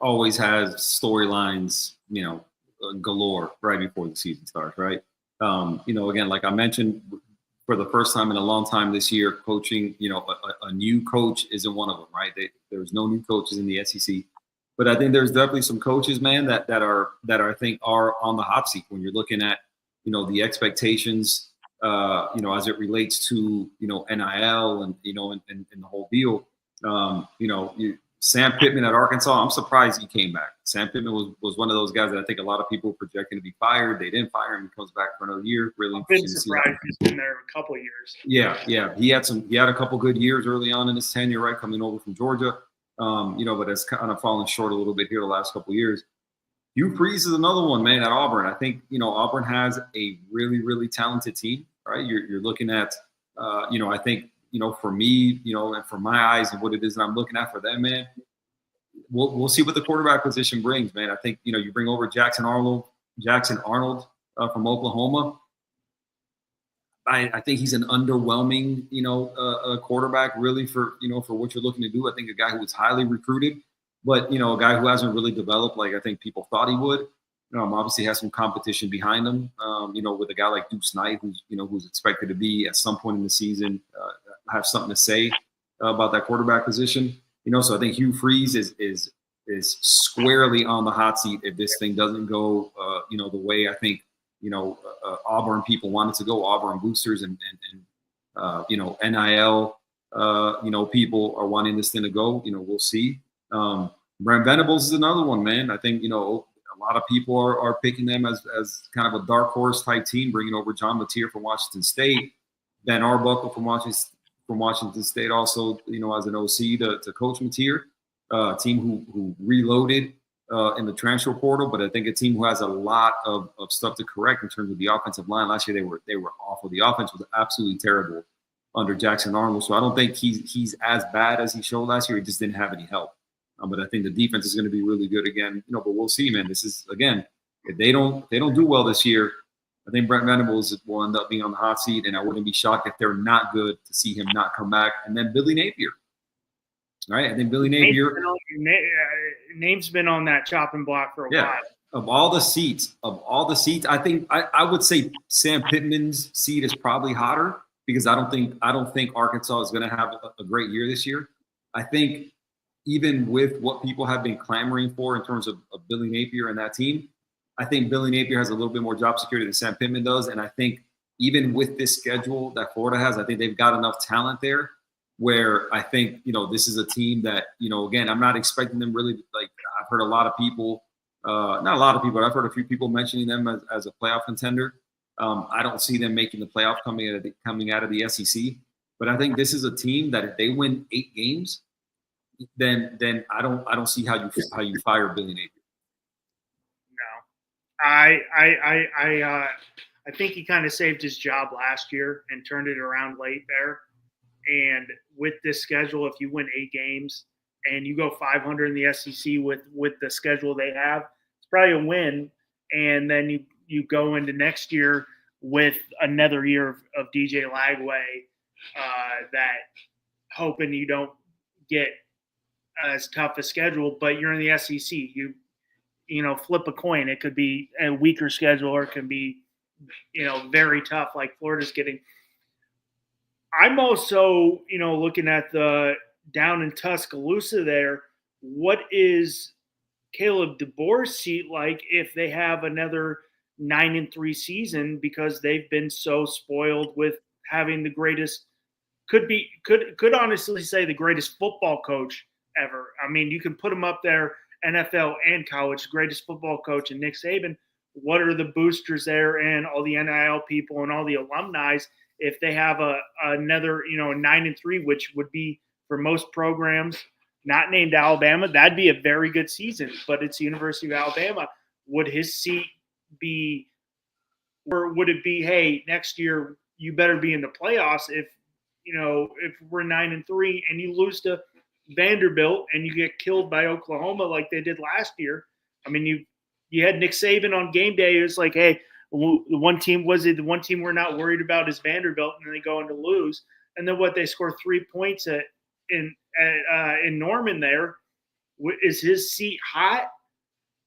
always has storylines, galore right before the season starts, right? Again, like I mentioned, for the first time in a long time this year, coaching, a new coach isn't one of them, right? There's no new coaches in the SEC. But I think there's definitely some coaches, man, that I think are on the hot seat when you're looking at, the expectations, as it relates to, NIL and, and the whole deal. Sam Pittman at Arkansas, I'm surprised he came back. Sam Pittman was one of those guys that I think a lot of people were projecting to be fired. They didn't fire him. He comes back for another year. Really I've been surprised he's been there a couple of years. Yeah. He had a couple good years early on in his tenure, right, coming over from Georgia. But it's kind of fallen short a little bit here the last couple of years. Hugh Freeze is another one, man, at Auburn. I think, Auburn has a really, really talented team, right? You're looking at, I think, for me, and for my eyes and what it is that I'm looking at for them, man, we'll see what the quarterback position brings, man. I think, you bring over Jackson Arnold from Oklahoma. I think he's an underwhelming, quarterback really for what you're looking to do. I think a guy who was highly recruited, but, a guy who hasn't really developed like I think people thought he would. Obviously has some competition behind him, with a guy like Deuce Knight, who's expected to be at some point in the season, have something to say about that quarterback position. So I think Hugh Freeze is squarely on the hot seat if this thing doesn't go, the way I think, Auburn people wanted to go. Auburn boosters and NIL, people are wanting this thing to go. We'll see. Brent Venables is another one, man. I think, a lot of people are picking them as kind of a dark horse type team, bringing over John Mateer from Washington State, Ben Arbuckle from Washington State, also, as an OC to coach Mateer, team who reloaded in the transfer portal, but I think a team who has a lot of stuff to correct in terms of the offensive line. Last year they were awful. The offense was absolutely terrible under Jackson Arnold. So I don't think he's as bad as he showed last year. He just didn't have any help. But I think the defense is going to be really good again. But we'll see, man. This is, again, if they don't do well this year, I think Brent Venables will end up being on the hot seat, and I wouldn't be shocked if they're not good to see him not come back. And then Billy Napier. Right, I think Billy Napier. Name's been on that chopping block for a while. Of all the seats, I think I would say Sam Pittman's seat is probably hotter because I don't think Arkansas is going to have a great year this year. I think even with what people have been clamoring for in terms of Billy Napier and that team, I think Billy Napier has a little bit more job security than Sam Pittman does. And I think even with this schedule that Florida has, I think they've got enough talent there where I think, this is a team that, again, I'm not expecting them really, like I've heard a lot of people, not a lot of people, but I've heard a few people mentioning them as a playoff contender. I don't see them making the playoff coming out of the SEC, but I think this is a team that if they win 8 games, then I don't see how you fire Billy Napier. No, I think he kind of saved his job last year and turned it around late there. And with this schedule, if you win 8 games and you go 500 in the SEC with the schedule they have, it's probably a win. And then you go into next year with another year of DJ Lagway, that hoping you don't get as tough a schedule, but you're in the SEC. Flip a coin. It could be a weaker schedule, or it can be, very tough like Florida's getting. I'm also, looking at the down in Tuscaloosa there. What is Caleb DeBoer's seat like if they have another 9-3 season, because they've been so spoiled with having the greatest, could honestly say the greatest football coach ever. I mean, you can put him up there, NFL and college, greatest football coach, and Nick Saban. What are the boosters there and all the NIL people and all the alumni if they have another, 9-3, which would be for most programs not named Alabama? That'd be a very good season, but it's the University of Alabama. Would his seat be, or would it be, hey, next year you better be in the playoffs if we're 9-3 and you lose to Vanderbilt and you get killed by Oklahoma like they did last year? I mean, you had Nick Saban on game day. It was like, hey, the one team we're not worried about is Vanderbilt, and then they go on to lose. And then they score 3 points in Norman there. Is his seat hot,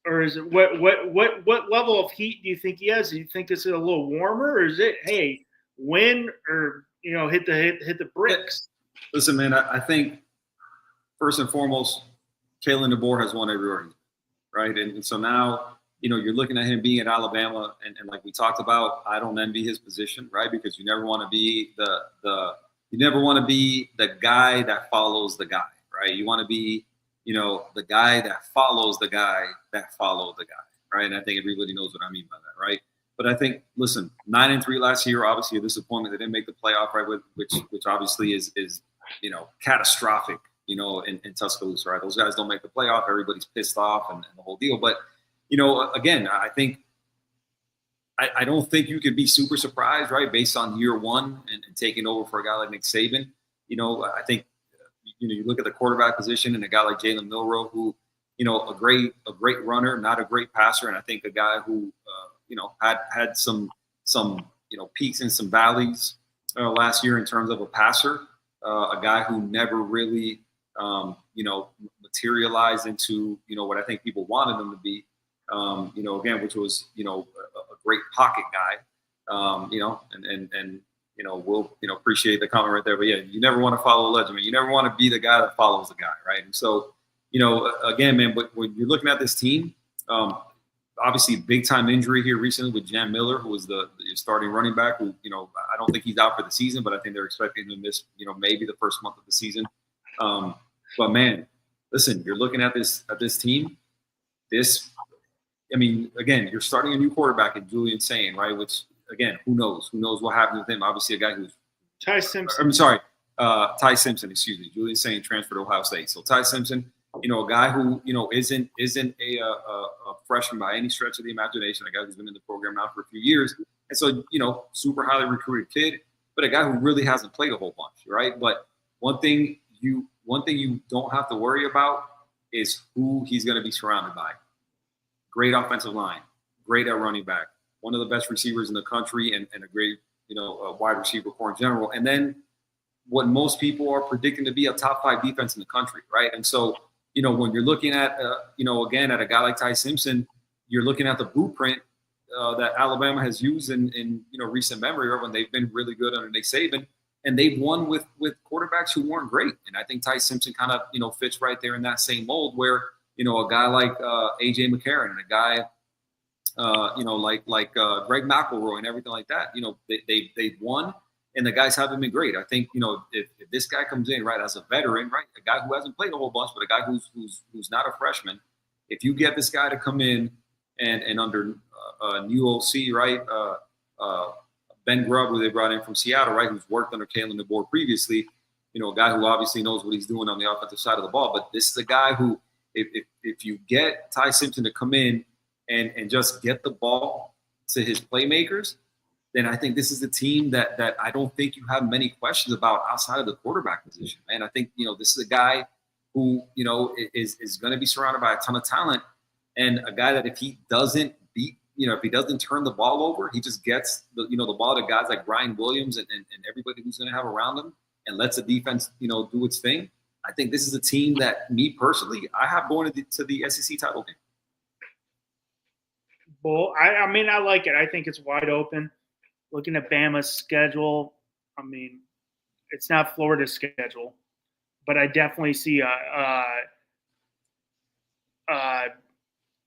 or is it what level of heat do you think he has? Do you think it's a little warmer, or is it, hey, win, or hit the bricks? Listen, man, I think first and foremost, Kalen DeBoer has won every argument, right? And so now, you're looking at him being at Alabama, and like we talked about, I don't envy his position, right? Because you never want to be the guy that follows the guy, right? You want to be, the guy that follows the guy that followed the guy, right? And I think everybody knows what I mean by that, right? But I think, listen, 9-3 last year, obviously a disappointment. They didn't make the playoff, right? Which obviously is catastrophic, in Tuscaloosa, right? Those guys don't make the playoff. Everybody's pissed off and the whole deal. But, again, I think I don't think you could be super surprised, right, based on year one and taking over for a guy like Nick Saban. I think, you look at the quarterback position and a guy like Jalen Milroe, who, a great runner, not a great passer, and I think a guy who, had some peaks and some valleys last year in terms of a passer, a guy who never really, materialized into, what I think people wanted him to be, again, which was, a great pocket guy, and we'll, appreciate the comment right there. But yeah, you never want to follow a legend, man. You never want to be the guy that follows the guy, right? And so, again, man, but when you're looking at this team, obviously big time injury here recently with Jan Miller, who was the starting running back, who, I don't think he's out for the season, but I think they're expecting him to miss, maybe the first month of the season. But man, listen, you're looking at this team, again, you're starting a new quarterback in Julian Sain, right? Which, again, who knows? Who knows what happened with him? Obviously, a guy who's Ty Simpson. I'm sorry, Ty Simpson. Excuse me. Julian Sain transferred to Ohio State. So Ty Simpson, a guy who isn't a freshman by any stretch of the imagination. A guy who's been in the program now for a few years, and so super highly recruited kid, but a guy who really hasn't played a whole bunch, right? But one thing you don't have to worry about is who he's going to be surrounded by. Great offensive line, great at running back, one of the best receivers in the country, and a great, wide receiver core in general. And then what most people are predicting to be a top 5 defense in the country, right? And so, when you're looking at, again, at a guy like Ty Simpson, you're looking at the blueprint that Alabama has used in recent memory, or when they've been really good under Nick Saban, and they've won with quarterbacks who weren't great. And I think Ty Simpson kind of, fits right there in that same mold where, a guy like A.J. McCarron and a guy, like Greg McElroy and everything like that, they've won, and the guys haven't been great. I think, if this guy comes in, right, as a veteran, right, a guy who hasn't played a whole bunch, but a guy who's not a freshman, if you get this guy to come in and under new OC, right, Ben Grubb, who they brought in from Seattle, right, who's worked under Kalen DeBoer previously, a guy who obviously knows what he's doing on the offensive side of the ball. But this is a guy who, if you get Ty Simpson to come in and just get the ball to his playmakers, then I think this is the team that I don't think you have many questions about outside of the quarterback position. And I think, this is a guy who, is going to be surrounded by a ton of talent, and a guy that if he doesn't beat, if he doesn't turn the ball over, he just gets the ball to guys like Brian Williams and everybody who's going to have around him, and lets the defense, do its thing. I think this is a team that, me personally, I have going to the SEC title game. Well, I mean, I like it. I think it's wide open. Looking at Bama's schedule, I mean, it's not Florida's schedule, but I definitely see a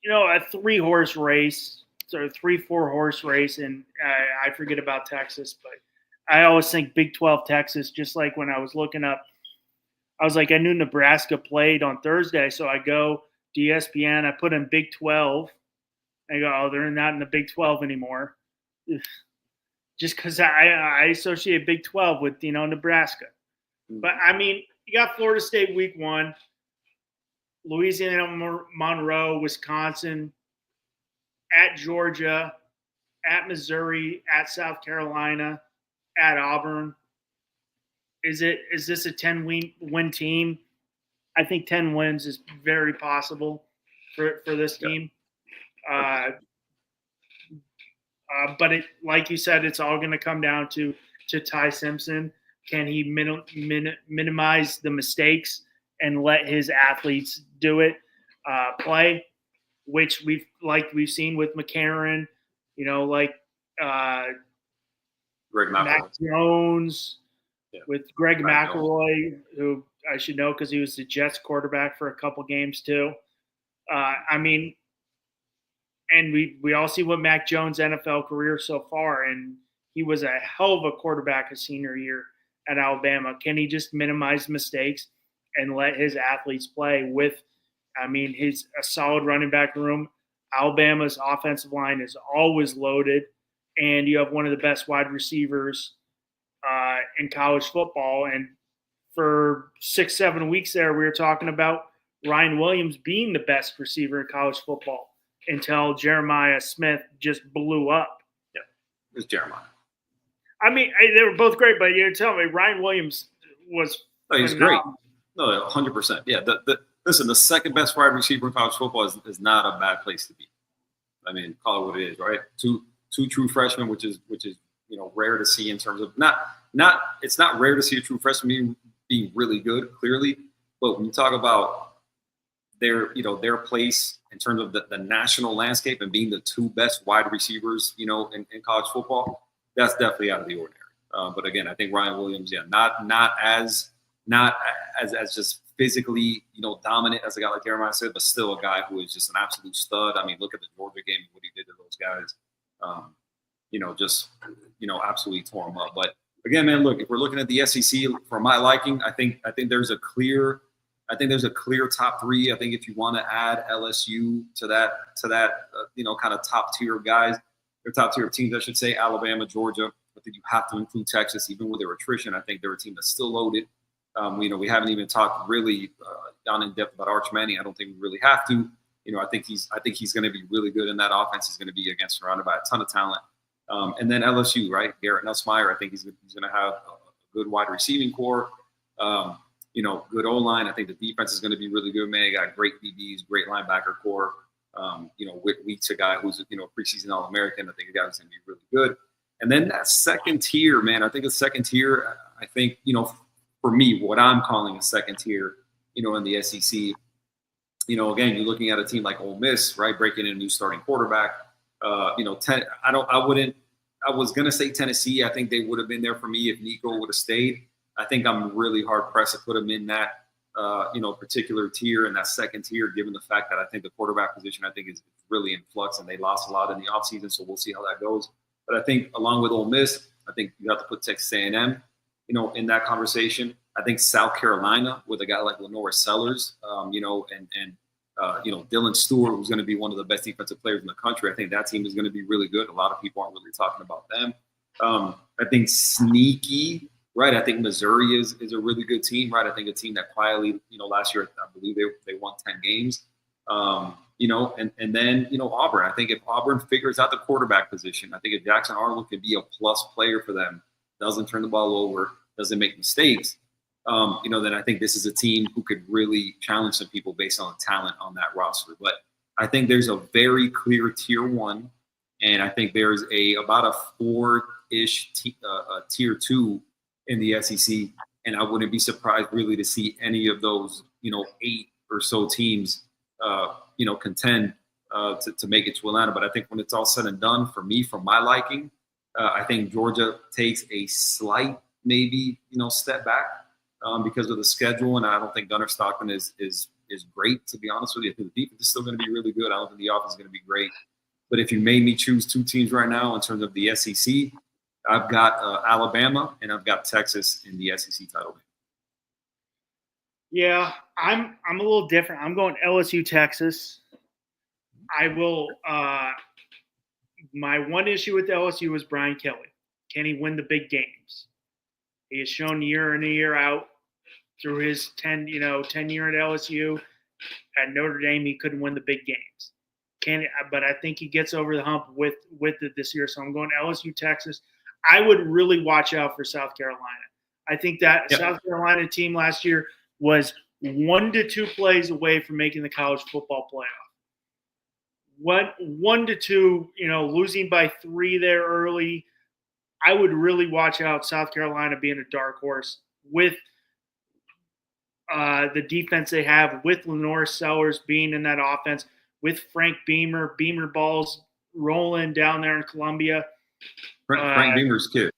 3-horse race, or 3-4-horse race, and I forget about Texas, but I always think Big 12 Texas. Just like when I was looking up, I was like, I knew Nebraska played on Thursday, so I go to ESPN, I put in Big 12. I go, oh, they're not in the Big 12 anymore. Just because I associate Big 12 with, Nebraska. But, I mean, you got Florida State week 1, Louisiana, Monroe, Wisconsin, at Georgia, at Missouri, at South Carolina, at Auburn. Is this a 10-win team? I think 10 wins is very possible for this team. But like you said, it's all going to come down to Ty Simpson. Can he minimize the mistakes and let his athletes do it, play, which we've seen with McCarron, Greg Mac Jones, with Greg Mac McElroy, who I should know because he was the Jets quarterback for a couple games too. I mean, and we all see what Mac Jones' NFL career so far, and he was a hell of a quarterback his senior year at Alabama. Can he just minimize mistakes and let his athletes play with, he's a solid running back room. Alabama's offensive line is always loaded, and you have one of the best wide receivers in college football. And for 6-7 weeks there, we were talking about Ryan Williams being the best receiver in college football until Jeremiah Smith just blew up. Yeah, it was Jeremiah. I mean, they were both great, but you're telling me Ryan Williams was he's great. No, 100%. Yeah, listen, the second best wide receiver in college football is not a bad place to be. I mean, call it what it is, right? Two true freshmen, which is rare to see in terms of it's not rare to see a true freshman being really good, clearly, but when you talk about their place in terms of the national landscape and being the two best wide receivers, in college football, that's definitely out of the ordinary. But again, I think Ryan Williams, not as just physically, dominant as a guy like Jeremiah said, but still a guy who is just an absolute stud. I mean, look at the Georgia game and what he did to those guys. Absolutely tore them up. But again, man, look, if we're looking at the SEC for my liking, I think there's a clear top 3. I think if you want to add LSU to that kind of top tier guys, or top tier teams, I should say, Alabama, Georgia. I think you have to include Texas, even with their attrition. I think they're a team that's still loaded. We haven't even talked really down in depth about Arch Manning. I don't think we really have to. I think he's going to be really good in that offense. He's going to be surrounded by a ton of talent. And then LSU, right? Garrett Nussmeier, I think he's going to have a good wide receiving core. Good O-line. I think the defense is going to be really good, man. You got great DBs, great linebacker core. Week's a guy who's, preseason All-American. I think the guy's going to be really good. And then that second tier, man, I think for me, what I'm calling a second tier, in the SEC, again, you're looking at a team like Ole Miss, right? Breaking in a new starting quarterback. I was going to say Tennessee. I think they would have been there for me if Nico would have stayed. I think I'm really hard pressed to put him in that, particular tier, in that second tier, given the fact that I think the quarterback position, I think, is really in flux, and they lost a lot in the offseason. So we'll see how that goes. But I think along with Ole Miss, I think you have to put Texas A&M, in that conversation. I think South Carolina with a guy like Lenore Sellers, and Dylan Stewart, who's going to be one of the best defensive players in the country. I think that team is going to be really good. A lot of people aren't really talking about them. I think sneaky, right? I think Missouri is a really good team, right? I think a team that quietly, last year, I believe they won 10 games. And then Auburn. I think if Auburn figures out the quarterback position, I think if Jackson Arnold can be a plus player for them, doesn't turn the ball over, doesn't make mistakes, then I think this is a team who could really challenge some people based on the talent on that roster. But I think there's a very clear tier 1, and I think there's about a 4-ish tier 2 in the SEC. And I wouldn't be surprised really to see any of those, 8 or so teams, contend to make it to Atlanta. But I think when it's all said and done, for me, for my liking, I think Georgia takes a slight, maybe, step back because of the schedule. And I don't think Gunnar Stockton is great, to be honest with you. I think the defense is still going to be really good. I don't think the offense is going to be great. But if you made me choose 2 teams right now in terms of the SEC, I've got Alabama and I've got Texas in the SEC title game. Yeah, I'm a little different. I'm going LSU, Texas. I will. My one issue with LSU is Brian Kelly. Can he win the big games? He has shown year in and year out through his 10 year at LSU. At Notre Dame, he couldn't win the big games. But I think he gets over the hump with it this year. So I'm going LSU, Texas. I would really watch out for South Carolina. I think that South Carolina team last year was 1 to 2 plays away from making the college football playoff. 1 to 2, losing by 3 there early. I would really watch out South Carolina being a dark horse with the defense they have, with Lenore Sellers being in that offense, with Frank Beamer balls rolling down there in Columbia. Frank Beamer's kid.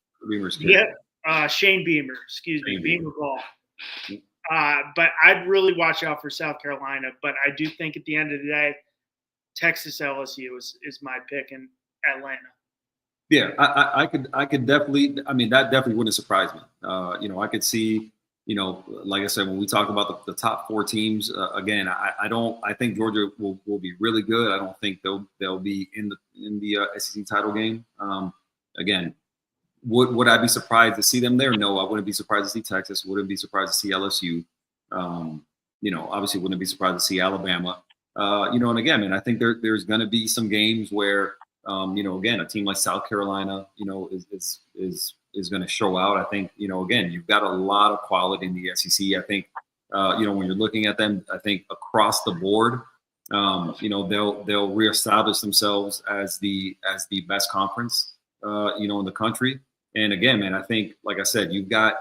Yeah, Shane Beamer, Beamer ball. But I'd really watch out for South Carolina. But I do think at the end of the day, Texas LSU is my pick in Atlanta. Yeah, I could definitely. I mean, that definitely wouldn't surprise me. I could see. Like I said, when we talk about the top 4 teams, again, I think Georgia will be really good. I don't think they'll be in the SEC title game. Again, would I be surprised to see them there? No, I wouldn't be surprised to see Texas. Wouldn't be surprised to see LSU. Obviously wouldn't be surprised to see Alabama. And again, man, I think there's going to be some games where, again, a team like South Carolina, is going to show out. I think, again, you've got a lot of quality in the SEC. I think, when you're looking at them, I think across the board, they'll reestablish themselves as the best conference, in the country. And again, man, I think, like I said, you've got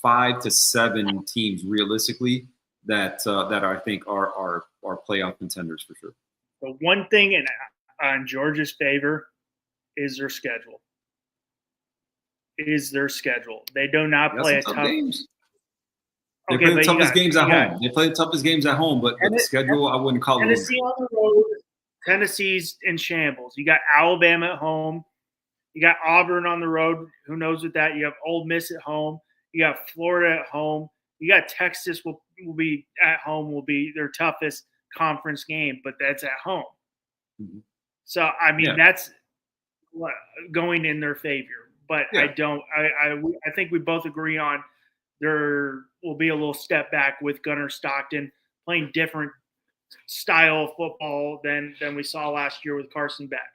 5 to 7 teams realistically that I think are playoff contenders for sure. The one thing on Georgia's favor is their schedule. They do not play a tough games. They play the toughest games at home. They play the toughest games at home, but the schedule, I wouldn't call it. Tennessee on the road. Tennessee's in shambles. You got Alabama at home. You got Auburn on the road. Who knows with that? You have Ole Miss at home. You got Florida at home. You got Texas will be at home. Will be their toughest conference game, but that's at home. Mm-hmm. So I mean that's going in their favor. But I think we both agree on there will be a little step back with Gunnar Stockton playing different style of football than we saw last year with Carson Beck.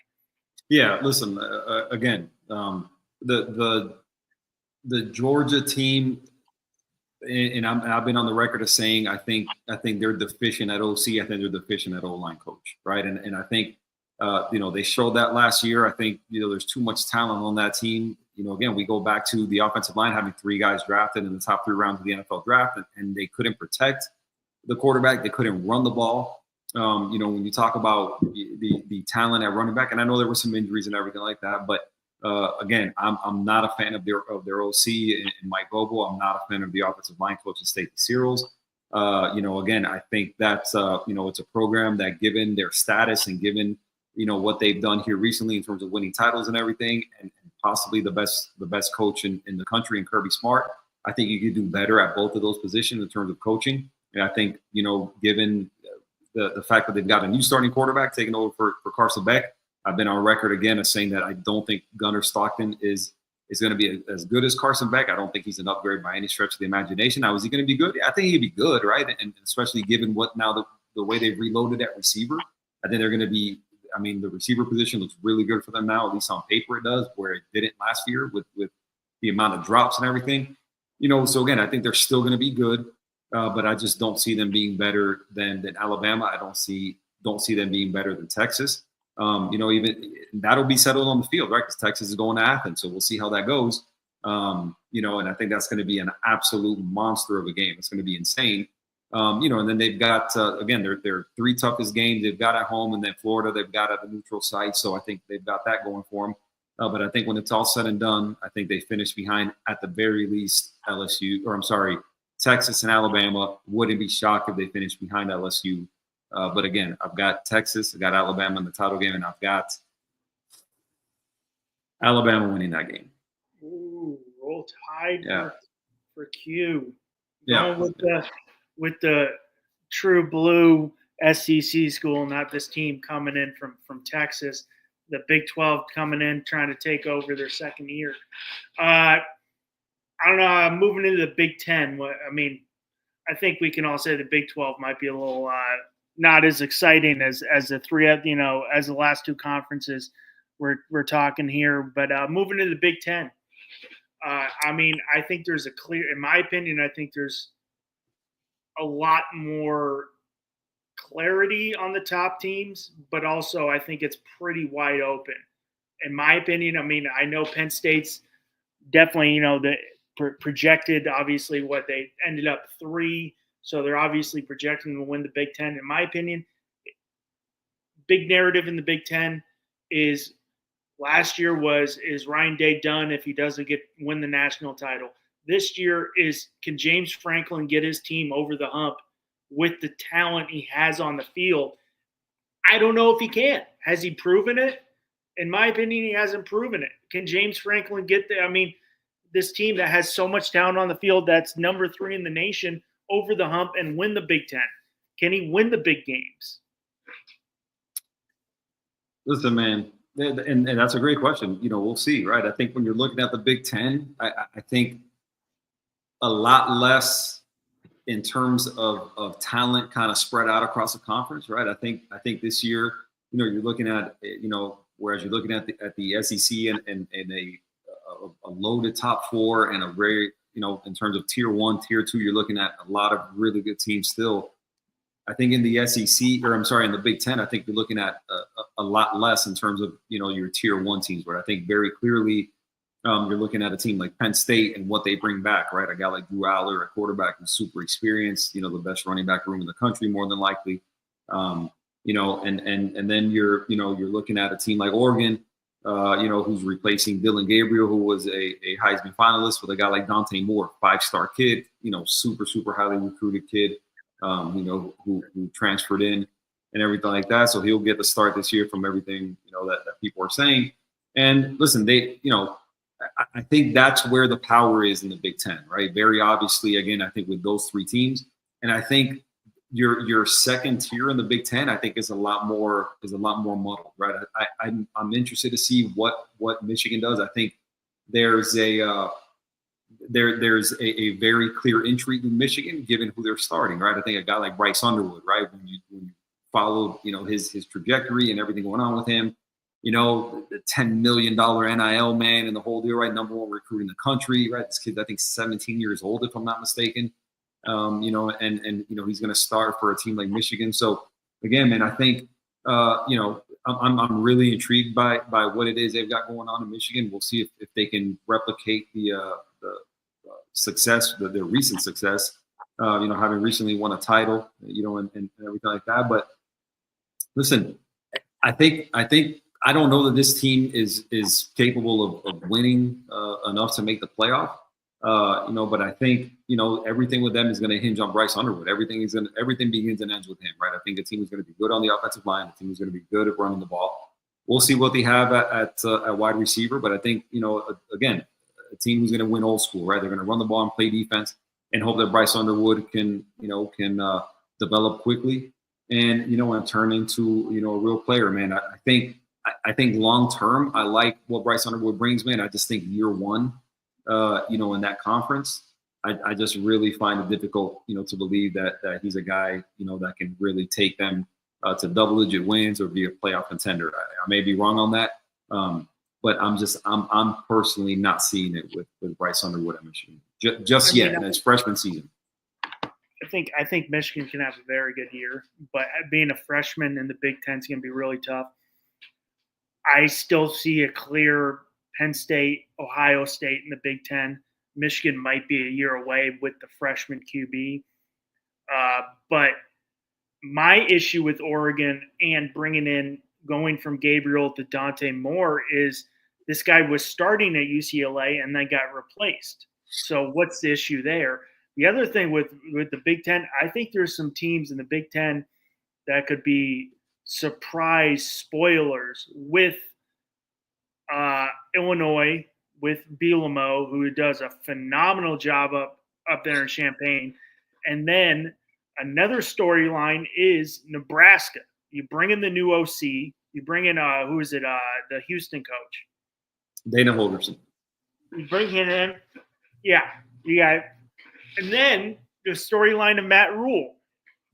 Yeah, listen, again, the Georgia team, and I've been on the record of saying I think they're deficient at OC. I think they're deficient at O-line coach, right? And I think they showed that last year. I think there's too much talent on that team. Again, we go back to the offensive line having 3 guys drafted in the top 3 rounds of the NFL draft, and they couldn't protect the quarterback. They couldn't run the ball. When you talk about the talent at running back, and I know there were some injuries and everything like that, but again, I'm not a fan of their OC and Mike Bobo. I'm not a fan of the offensive line coach and Stacey Searles. Again, I think that's it's a program that, given their status and given what they've done here recently in terms of winning titles and everything, and possibly the best coach in the country in Kirby Smart, I think you could do better at both of those positions in terms of coaching. And I think, given the fact that they've got a new starting quarterback taking over for Carson Beck, I've been on record again as saying that I don't think Gunnar Stockton is going to be as good as Carson Beck. I don't think he's an upgrade by any stretch of the imagination. Now, is he going to be good? I think he'd be good, right? And especially given what now the way they've reloaded at receiver, I think they're going to be. I mean, the receiver position looks really good for them now, at least on paper it does, where it didn't last year with the amount of drops and everything. So again, I think they're still going to be good, but I just don't see them being better than Alabama. I don't see them being better than Texas. Even that'll be settled on the field, right? Because Texas is going to Athens, so we'll see how that goes. and I think that's going to be an absolute monster of a game. It's going to be insane. And then they've got, again, their three toughest games they've got at home, and then Florida they've got at a neutral site. So I think they've got that going for them. But I think when it's all said and done, I think they finish behind, at the very least, Texas and Alabama. Wouldn't be shocked if they finish behind LSU. But again, I've got Texas, I've got Alabama in the title game, and I've got Alabama winning that game. Ooh, roll tide for Q. Yeah. Going with the true blue SEC school, not this team coming in from Texas. The Big 12 coming in trying to take over their second year. I don't know. Moving into the Big 10. I mean, I think we can all say the Big 12 might be a little not as exciting as the three, as the last two conferences we're talking here. But moving into the Big 10. I mean, I think there's in my opinion, I think there's a lot more clarity on the top teams, but also I think it's pretty wide open. In my opinion, I mean, I know Penn State's definitely, the projected, obviously, what they ended up 3, so they're obviously projecting to win the Big Ten. In my opinion, big narrative in the Big Ten is last year is Ryan Day done if he doesn't win the national title? This year can James Franklin get his team over the hump with the talent he has on the field? I don't know if he can. Has he proven it? In my opinion, he hasn't proven it. Can James Franklin get there? I mean, this team that has so much talent on the field, that's number 3 in the nation, over the hump and win the Big Ten. Can he win the big games? Listen, man, and that's a great question. We'll see, right? I think when you're looking at the Big Ten, I think a lot less in terms of talent kind of spread out across the conference, right? I think this year, you're looking at, whereas you're looking at the SEC and a loaded top 4 and a very, in terms of tier 1, tier 2, you're looking at a lot of really good teams still. I think in the in the Big Ten, I think you're looking at a lot less in terms of, your tier 1 teams, where I think very clearly you're looking at a team like Penn State and what they bring back, right? A guy like Drew Aller, a quarterback who's super experienced, the best running back room in the country, more than likely. And then you're looking at a team like Oregon, who's replacing Dylan Gabriel, who was a Heisman finalist, with a guy like Dante Moore, 5-star kid, super, super highly recruited kid, who transferred in and everything like that. So he'll get the start this year from everything, that people are saying. And listen, I think that's where the power is in the Big Ten, right? Very obviously, again, I think with those 3 teams, and I think your second tier in the Big Ten, I think is a lot more muddled, right? I'm interested to see what Michigan does. I think there's a very clear entry in Michigan, given who they're starting, right? I think a guy like Bryce Underwood, right? When you follow, his trajectory and everything going on with him, the $10 million NIL man and the whole deal, right? Number 1 recruit in the country, right? This kid, I think 17 years old, if I'm not mistaken. And he's going to start for a team like Michigan. So again, man, I think, I'm really intrigued by what it is they've got going on in Michigan. We'll see if they can replicate the success, the recent success, having recently won a title, and everything like that. But listen, I think I don't know that this team is capable of winning enough to make the playoff. But I think, everything with them is going to hinge on Bryce Underwood. Everything begins and ends with him, right? I think the team is going to be good on the offensive line. The team is going to be good at running the ball. We'll see what they have at wide receiver. But I think, again, a team who's going to win old school, right? They're going to run the ball and play defense and hope that Bryce Underwood can develop quickly and turn into, a real player, man. I think long term, I like what Bryce Underwood brings, man. I just think year 1, in that conference, I just really find it difficult, to believe that he's a guy, that can really take them to double-digit wins or be a playoff contender. I may be wrong on that, but I'm personally not seeing it with Bryce Underwood at Michigan just yet in his freshman season. I think Michigan can have a very good year, but being a freshman in the Big Ten is going to be really tough. I still see a clear Penn State, Ohio State in the Big Ten. Michigan might be a year away with the freshman QB. But my issue with Oregon and going from Gabriel to Dante Moore is this guy was starting at UCLA and then got replaced. So what's the issue there? The other thing with the Big Ten, I think there's some teams in the Big Ten that could be surprise spoilers with Illinois, with Bielemo, who does a phenomenal job up there in Champaign. And then another storyline is Nebraska. You bring in the new OC. You bring in who is it? The Houston coach, Dana Holgorsen. You bring him in. Yeah, you got. And then the storyline of Matt Rule.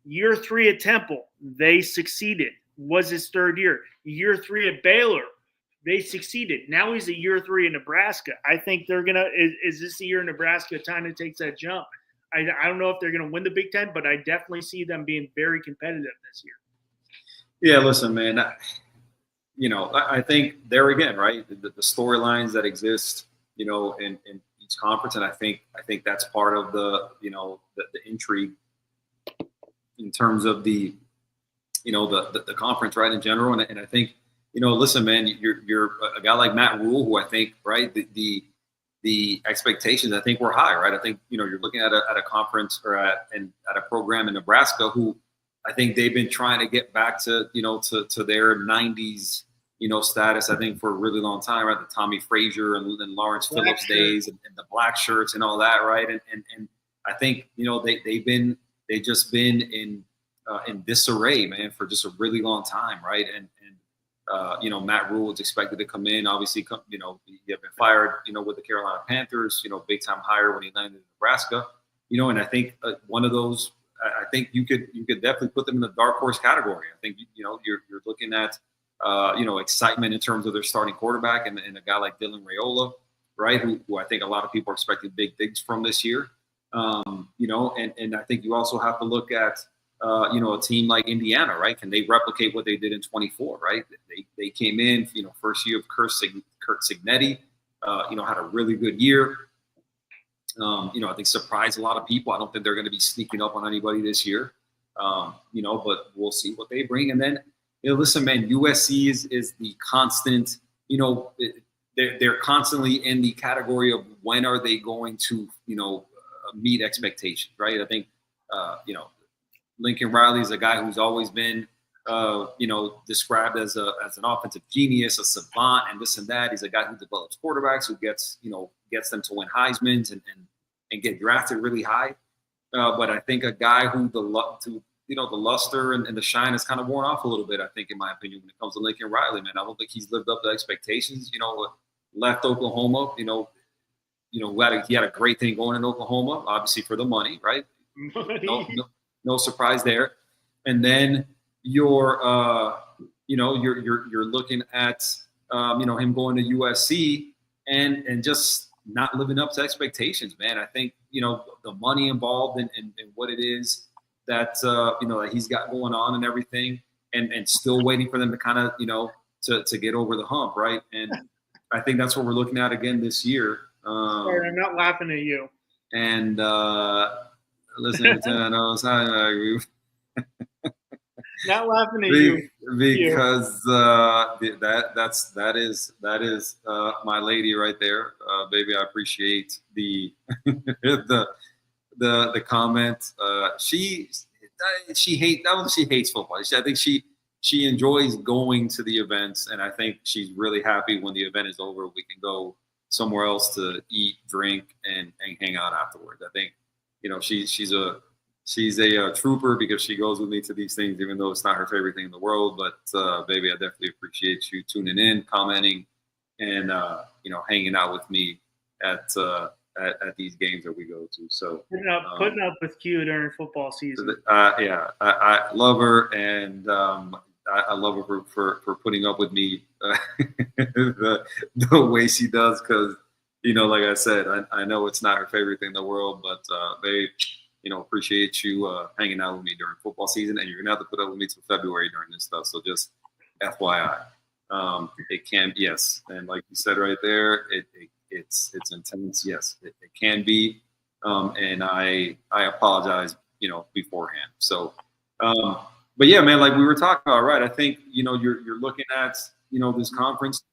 Year 3 at Temple, they succeeded. Was his third year. Year 3 at Baylor, they succeeded. Now he's at year 3 in Nebraska. I think they're gonna. Is this the year Nebraska time to take that jump? I don't know if they're going to win the Big Ten, but I definitely see them being very competitive this year. Yeah, listen, man. I think there again, right? The storylines that exist, in each conference, and I think that's part of the intrigue in terms of the conference, right, in general. And I think, listen, man, you're a guy like Matt Rule, who I think, right, the expectations, I think, were high, right? I think, you're looking at a conference or at a program in Nebraska who I think they've been trying to get back to, to their 90s, status, I think, for a really long time, right? The Tommy Frazier and Lawrence Phillips days and the black shirts and all that, right? And I think, they've just been in disarray, man, for just a really long time, right? And Matt Rule is expected to come in. Obviously, he had been fired, with the Carolina Panthers, big time hire when he landed in Nebraska, and I think one of those, I think you could definitely put them in the dark horse category. I think, you're looking at, excitement in terms of their starting quarterback and a guy like Dylan Raiola, right? Who I think a lot of people are expecting big things from this year. And I think you also have to look at, a team like Indiana, right? Can they replicate what they did in 24, right? They came in, first year of Kurt Cignetti, had a really good year. I think surprised a lot of people. I don't think they're going to be sneaking up on anybody this year, but we'll see what they bring. And then, listen, man, USC is the constant, they're constantly in the category of when are they going to, meet expectations, right? I think, Lincoln Riley is a guy who's always been, described as an offensive genius, a savant, and this and that. He's a guy who develops quarterbacks, who gets them to win Heismans and get drafted really high. But I think a guy who the luster and the shine has kind of worn off a little bit, I think, in my opinion, when it comes to Lincoln Riley, man. I don't think he's lived up to expectations. Left Oklahoma, he had a great thing going in Oklahoma, obviously for the money, right? No surprise there. And then you're looking at him going to USC and just not living up to expectations, man. I think the money involved and what it is that that he's got going on and everything, and still waiting for them to kind of to get over the hump, right? And I think that's what we're looking at again this year. Sorry, I'm not laughing at you. And listen, I agree. Not laughing at you because that is my lady right there, baby. I appreciate the the comment. She hates football. I think she enjoys going to the events, and I think she's really happy when the event is over. We can go somewhere else to eat, drink, and hang out afterwards. I think she's a trooper because she goes with me to these things, even though it's not her favorite thing in the world. But baby, I definitely appreciate you tuning in, commenting, and hanging out with me at these games that we go to. So putting up with Q during football season. I love her, and I love her for putting up with me the way she does, because like I said, I know it's not her favorite thing in the world, but babe, appreciate you hanging out with me during football season, and you're gonna have to put up with me till February during this stuff. So just FYI, it can, yes, and like you said right there, it's intense. Yes, it can be, and I apologize, beforehand. So, but yeah, man, like we were talking about, right? I think you're looking at this conference,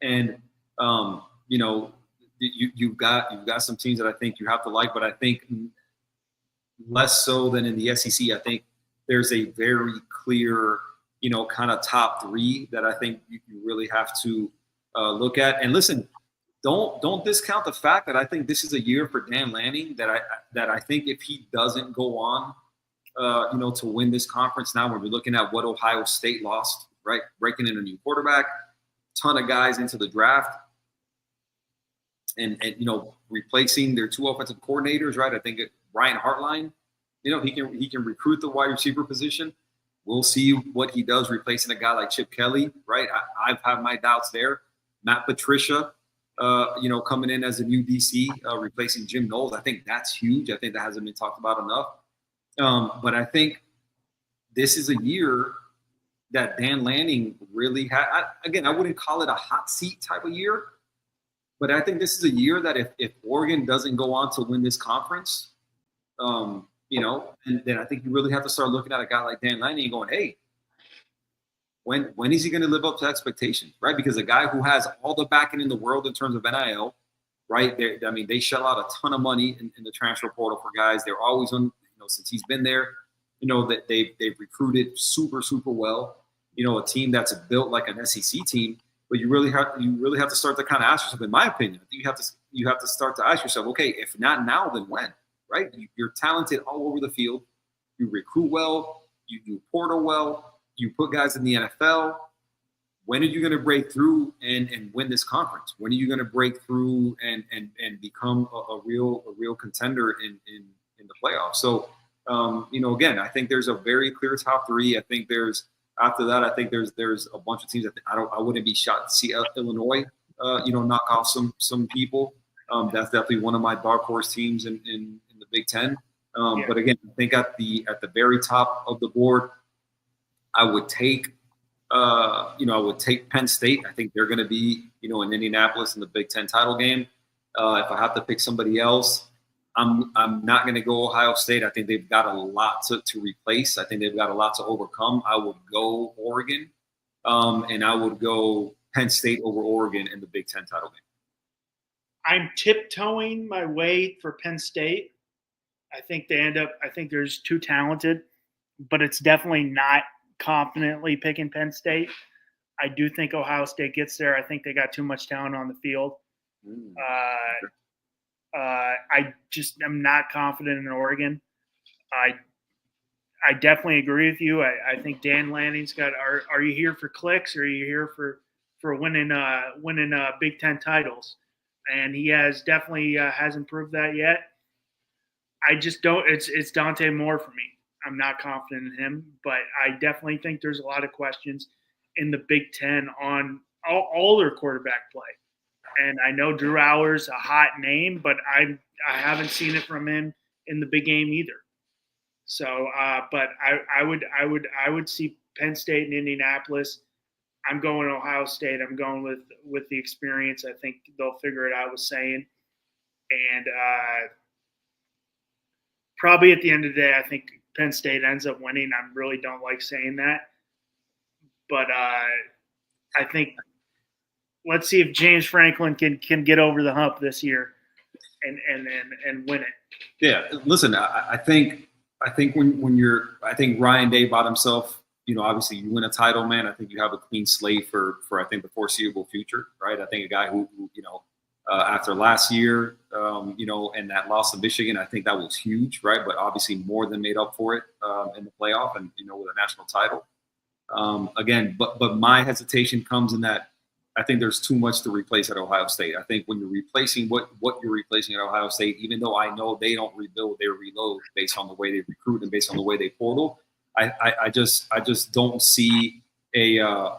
and you've got some teams that I think you have to like, but I think less so than in the SEC. I think there's a very clear, kind of top three that I think you really have to look at. And listen, don't discount the fact that I think this is a year for Dan Lanning that I think if he doesn't go on, to win this conference now, when we're looking at what Ohio State lost, right, breaking in a new quarterback, ton of guys into the draft, and replacing their two offensive coordinators, right? I think Ryan Hartline, he can recruit the wide receiver position. We'll see what he does replacing a guy like Chip Kelly, right? I've had my doubts there. Matt Patricia, coming in as a new DC, replacing Jim Knowles. I think that's huge. I think that hasn't been talked about enough. But I think this is a year that Dan Lanning really had. Again, I wouldn't call it a hot seat type of year, but I think this is a year that if Oregon doesn't go on to win this conference, and then I think you really have to start looking at a guy like Dan Lanning and going, hey, when is he going to live up to expectations, right? Because a guy who has all the backing in the world in terms of NIL, right? They shell out a ton of money in the transfer portal for guys. They're always on, since he's been there, that they've recruited super, super well. A team that's built like an SEC team. But you really have to start to kind of ask yourself, in my opinion, you have to start to ask yourself, okay, if not now, then when, right? You're talented all over the field. You recruit well. You do portal well. You put guys in the NFL. When are you going to break through and win this conference? When are you going to break through and become a real contender in the playoffs? So, again, I think there's a very clear top three. I think after that, I think there's a bunch of teams that I wouldn't be shocked to see Illinois, knock off some people. That's definitely one of my dark horse teams in the Big Ten. But again, I think at the very top of the board, I would take Penn State. I think they're going to be in Indianapolis in the Big Ten title game. If I have to pick somebody else, I'm not going to go Ohio State. I think they've got a lot to replace. I think they've got a lot to overcome. I would go Oregon, and I would go Penn State over Oregon in the Big Ten title game. I'm tiptoeing my way for Penn State. I think they're just too talented, but it's definitely not confidently picking Penn State. I do think Ohio State gets there. I think they got too much talent on the field. I just am not confident in Oregon. I definitely agree with you. I think Dan Lanning's got. Are you here for clicks, or are you here for winning Big Ten titles? And he has definitely hasn't proved that yet. I just don't. It's Dante Moore for me. I'm not confident in him, but I definitely think there's a lot of questions in the Big Ten on all their quarterback play. And I know Drew Allar's a hot name, but I haven't seen it from him in the big game either. So, but I would see Penn State and Indianapolis. I'm going Ohio State. I'm going with the experience. I think they'll figure it out with saying, and probably at the end of the day, I think Penn State ends up winning. I really don't like saying that, but I think. Let's see if James Franklin can get over the hump this year and win it. Yeah, listen, I think I think Ryan Day bought himself, obviously you win a title, man. I think you have a clean slate for I think the foreseeable future, right? I think a guy who after last year, and that loss of Michigan, I think that was huge, right? But obviously more than made up for it in the playoff and with a national title. Again, but my hesitation comes in that I think there's too much to replace at Ohio State. I think when you're replacing what you're replacing at Ohio State, even though I know they don't rebuild, they reload based on the way they recruit and based on the way they portal. I just don't see a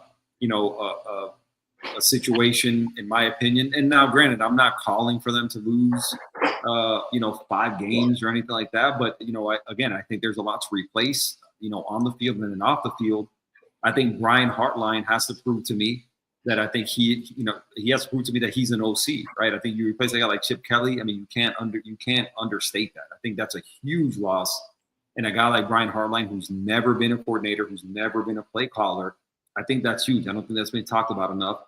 situation, in my opinion. And now, granted, I'm not calling for them to lose, 5 games or anything like that. But I think there's a lot to replace, on the field and then off the field. I think Brian Hartline has to prove to me that I think he has to prove to me that he's an OC, right? I think you replace a guy like Chip Kelly. I mean, you can't understate that. I think that's a huge loss. And a guy like Brian Hartline, who's never been a coordinator, who's never been a play caller, I think that's huge. I don't think that's been talked about enough.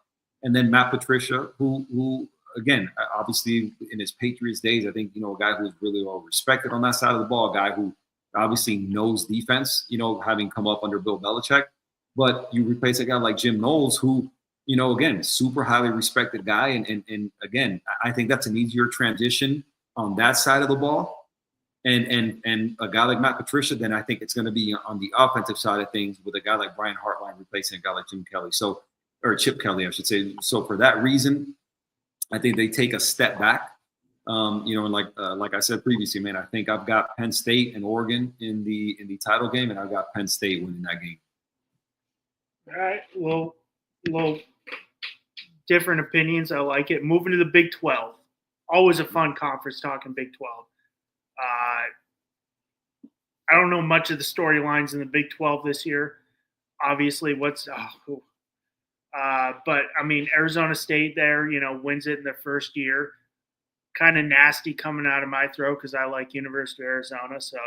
And then Matt Patricia, who again, obviously in his Patriots days, I think, a guy who's really well respected on that side of the ball, a guy who obviously knows defense, having come up under Bill Belichick. But you replace a guy like Jim Knowles, who, again, super highly respected guy. And again, I think that's an easier transition on that side of the ball. And a guy like Matt Patricia, then I think it's going to be on the offensive side of things with a guy like Brian Hartline replacing a guy like Jim Kelly. Or Chip Kelly, I should say. So for that reason, I think they take a step back. And like I said previously, man, I think I've got Penn State and Oregon in the title game, and I've got Penn State winning that game. All right, well, different opinions. I like it. Moving to the Big 12. Always a fun conference talking Big 12. I don't know much of the storylines in the Big 12 this year. Obviously, but I mean, Arizona State there, wins it in their first year. Kind of nasty coming out of my throat because I like University of Arizona. So,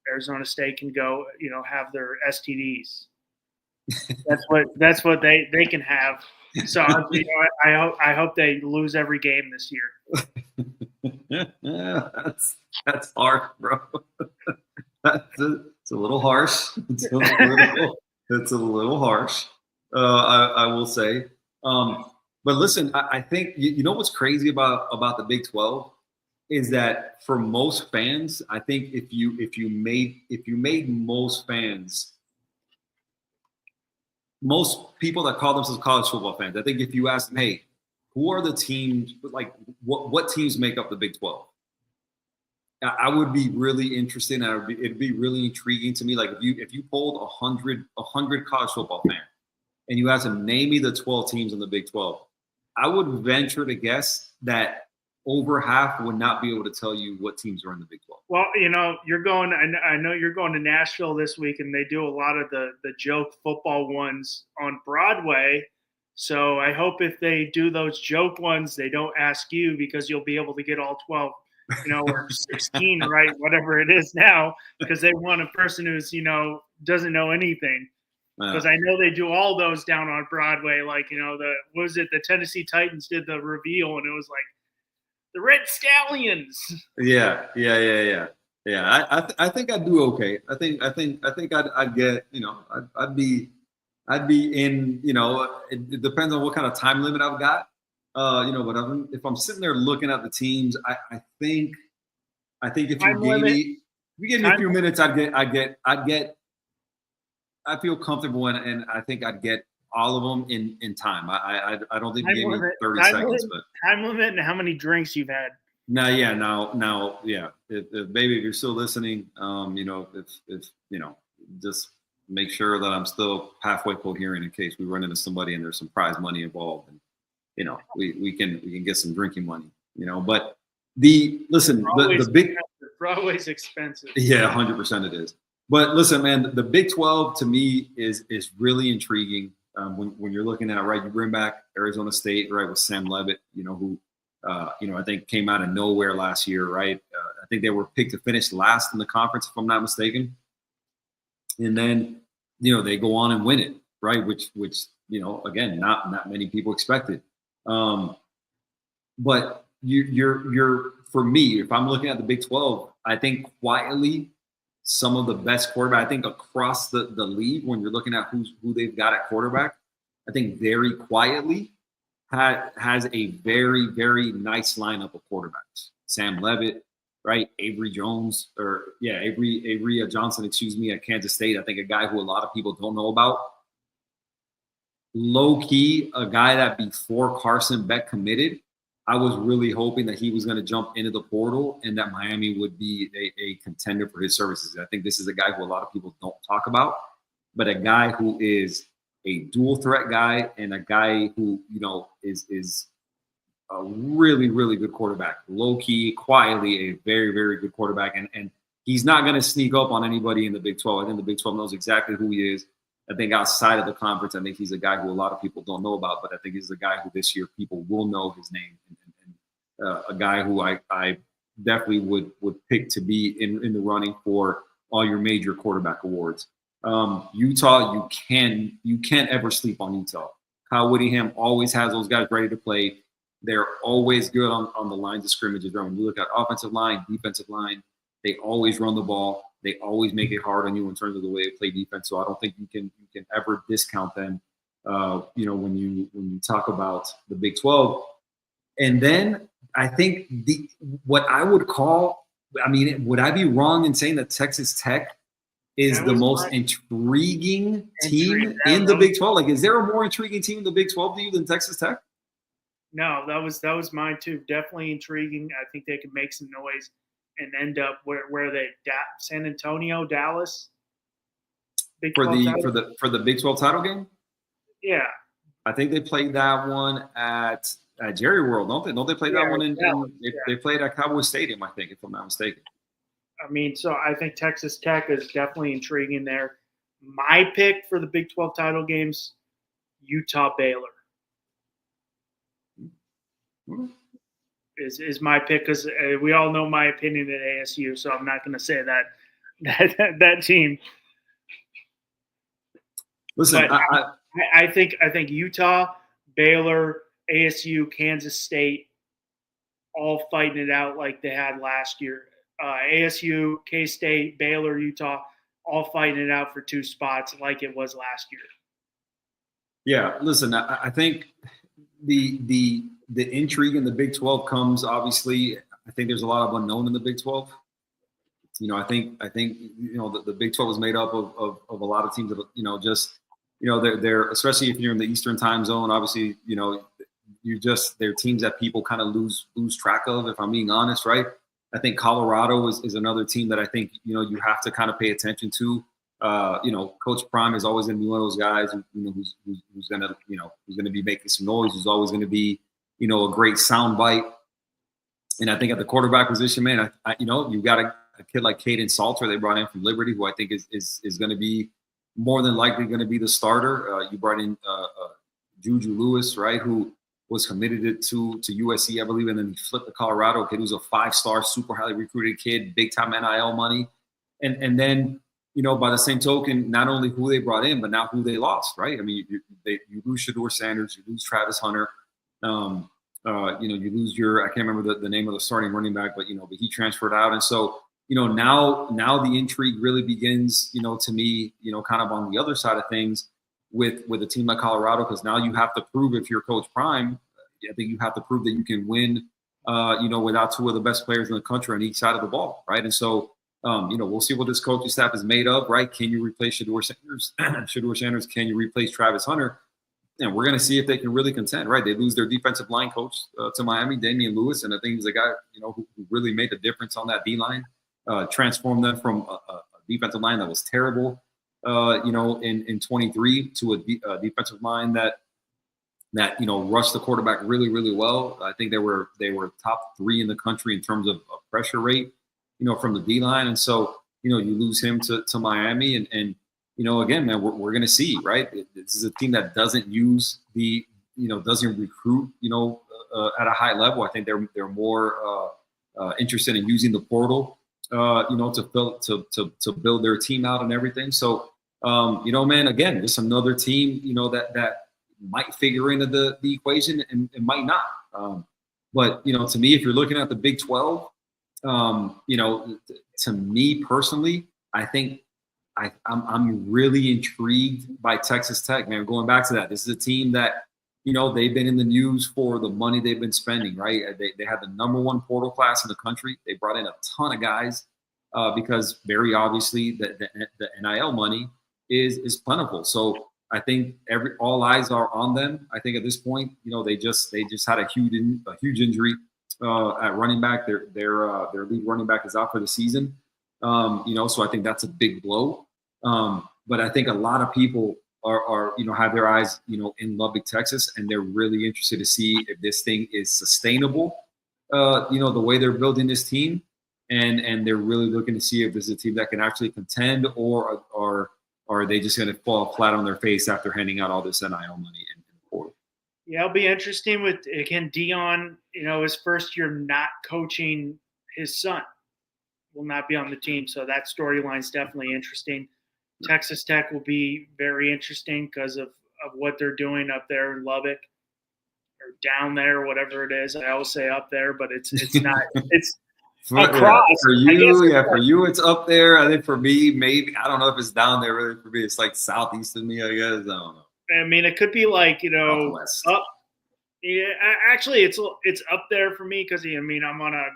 Arizona State can go, have their STDs. That's what they can have. So, I hope they lose every game this year. That's hard, bro. It's a little harsh. It's a little harsh. I will say. But listen, I think you know what's crazy about the Big 12 is that for most fans, I think if you made most fans, most people that call themselves college football fans, I think if you ask them, hey, who are the teams, like what teams make up the Big 12? I would be really interested, and it'd be really intriguing to me. Like if you polled 100 college football fans and you asked them, name me the 12 teams in the Big 12, I would venture to guess that over half would not be able to tell you what teams are in the Big 12. Well, you're going. I know you're going to Nashville this week, and they do a lot of the joke football ones on Broadway. So I hope if they do those joke ones, they don't ask you because you'll be able to get all 12, or 16, right? Whatever it is now, because they want a person who's doesn't know anything. Because I know they do all those down on Broadway, like the Tennessee Titans did the reveal, and it was like the Red Stallions. Yeah. I think I'd do okay. I think I'd get I'd be in it depends on what kind of time limit I've got. But if I'm sitting there looking at the teams, I think if you give me a few minutes, I'd get. I feel comfortable and I think I'd get all of them in time. I don't think you gave me 30 seconds, but time limit and how many drinks you've had. Now, if baby, if you're still listening, if just make sure that I'm still halfway coherent in case we run into somebody and there's some prize money involved, and we can get some drinking money, But the big Broadway's expensive. Yeah, 100% it is. But listen, man, the Big 12 to me is really intriguing when you're looking at it, right? You bring back Arizona State, right, with Sam Levitt, who, I think came out of nowhere last year, right? I think they were picked to finish last in the conference, if I'm not mistaken. And then, they go on and win it, right? Which again, not many people expected. But you're for me, if I'm looking at the Big 12, I think quietly, some of the best quarterback, I think across the league, when you're looking at who they've got at quarterback, I think very quietly has a very, very nice lineup of quarterbacks. Sam Levitt, right? Avery Johnson, at Kansas State. I think a guy who a lot of people don't know about. Low key, a guy that before Carson Beck committed, I was really hoping that he was going to jump into the portal and that Miami would be a contender for his services. I think this is a guy who a lot of people don't talk about, but a guy who is a dual threat guy and a guy who, is a really, really good quarterback. Low key, quietly, a very, very good quarterback. And he's not going to sneak up on anybody in the Big 12. I think the Big 12 knows exactly who he is. I think outside of the conference, I think he's a guy who a lot of people don't know about, but I think he's a guy who this year people will know his name, and a guy who I definitely would pick to be in the running for all your major quarterback awards. Utah, you can't ever sleep on Utah. Kyle Whittingham always has those guys ready to play. They're always good on the lines of scrimmages. When you look at offensive line, defensive line, they always run the ball. They always make it hard on you in terms of the way they play defense. So I don't think you can ever discount them. When you talk about the Big 12, and then I think what I would call, would I be wrong in saying that Texas Tech is the most intriguing team in the Big 12? Like, is there a more intriguing team in the Big 12 to you than Texas Tech? No, that was mine too. Definitely intriguing. I think they can make some noise and end up where they San Antonio, Dallas. For the Big 12 title game? Yeah. I think they played that one at Jerry World, don't they? Don't they play that one in they played at Cowboy Stadium, I think, if I'm not mistaken. So I think Texas Tech is definitely intriguing there. My pick for the Big 12 title games, Utah Baylor. Is my pick, because we all know my opinion at ASU, so I'm not going to say that team. Listen, I think Utah, Baylor, ASU, Kansas State, all fighting it out like they had last year. ASU, K-State, Baylor, Utah, all fighting it out for 2 spots like it was last year. Yeah, listen, I think the intrigue in the Big 12 comes, obviously, I think there's a lot of unknown in the Big 12. I think the Big 12 is made up of a lot of teams that, they're especially if you're in the Eastern time zone, obviously, they're teams that people kind of lose track of, if I'm being honest, right? I think Colorado is another team that I think, you have to kind of pay attention to. Coach Prime is always going to be one of those guys who's going to be making some noise, who's always going to be, a great sound bite. And I think at the quarterback position, man, you got a kid like Caden Salter they brought in from Liberty, who I think is going to be more than likely going to be the starter. You brought in Juju Lewis, right, who was committed to USC, I believe, and then he flipped to Colorado. Kid who's a 5-star, super highly recruited kid, big time NIL money, and then by the same token, not only who they brought in, but now who they lost, right? I mean, you lose Shedeur Sanders, you lose Travis Hunter, you lose I can't remember the name of the starting running back, but he transferred out, and so now the intrigue really begins, to me, kind of on the other side of things with a team like Colorado, because now you have to prove, if you're Coach Prime, I think you have to prove that you can win, without 2 of the best players in the country on each side of the ball, right? And so, we'll see what this coaching staff is made of, right? Can you replace Shedeur Sanders? Can you replace Travis Hunter? And we're going to see if they can really contend, right? They lose their defensive line coach to Miami, Damian Lewis, and I think he's a guy, who really made a difference on that D-line, transformed them from a defensive line that was terrible, in 23 to a defensive line that rushed the quarterback really, really well. I think they were top 3 in the country in terms of pressure rate, from the D-line. And so, you lose him to Miami, and again, man, we're going to see, right? This is a team that doesn't use doesn't recruit, at a high level. I think they're more interested in using the portal, to build their team out and everything. So, man, again, just another team, that might figure into the equation and might not. But, to me, if you're looking at the Big 12, to me personally, I think I'm really intrigued by Texas Tech, man. Going back to that, this is a team that, they've been in the news for the money they've been spending, right? They had the #1 portal class in the country. They brought in a ton of guys because very obviously the NIL money is plentiful. So I think all eyes are on them. I think at this point, they just had a huge injury at running back. Their lead running back is out for the season. So I think that's a big blow. But I think a lot of people are have their eyes, in Lubbock, Texas, and they're really interested to see if this thing is sustainable, the way they're building this team. And they're really looking to see if this is a team that can actually contend or or are they just going to fall flat on their face after handing out all this NIL money in the portal? Yeah, it'll be interesting with, again, Dion, his first year not coaching his son will not be on the team. So that storyline is definitely interesting. Texas Tech will be very interesting because of what they're doing up there in Lubbock or down there, whatever it is. I always say up there, but it's not. It's across. For you, it's up there. I think for me, maybe, I don't know if it's down there really. For me, it's like southeast of me, I guess. I don't know. I mean, it could be like, Southwest. up. Yeah, actually, it's up there for me because I'm on a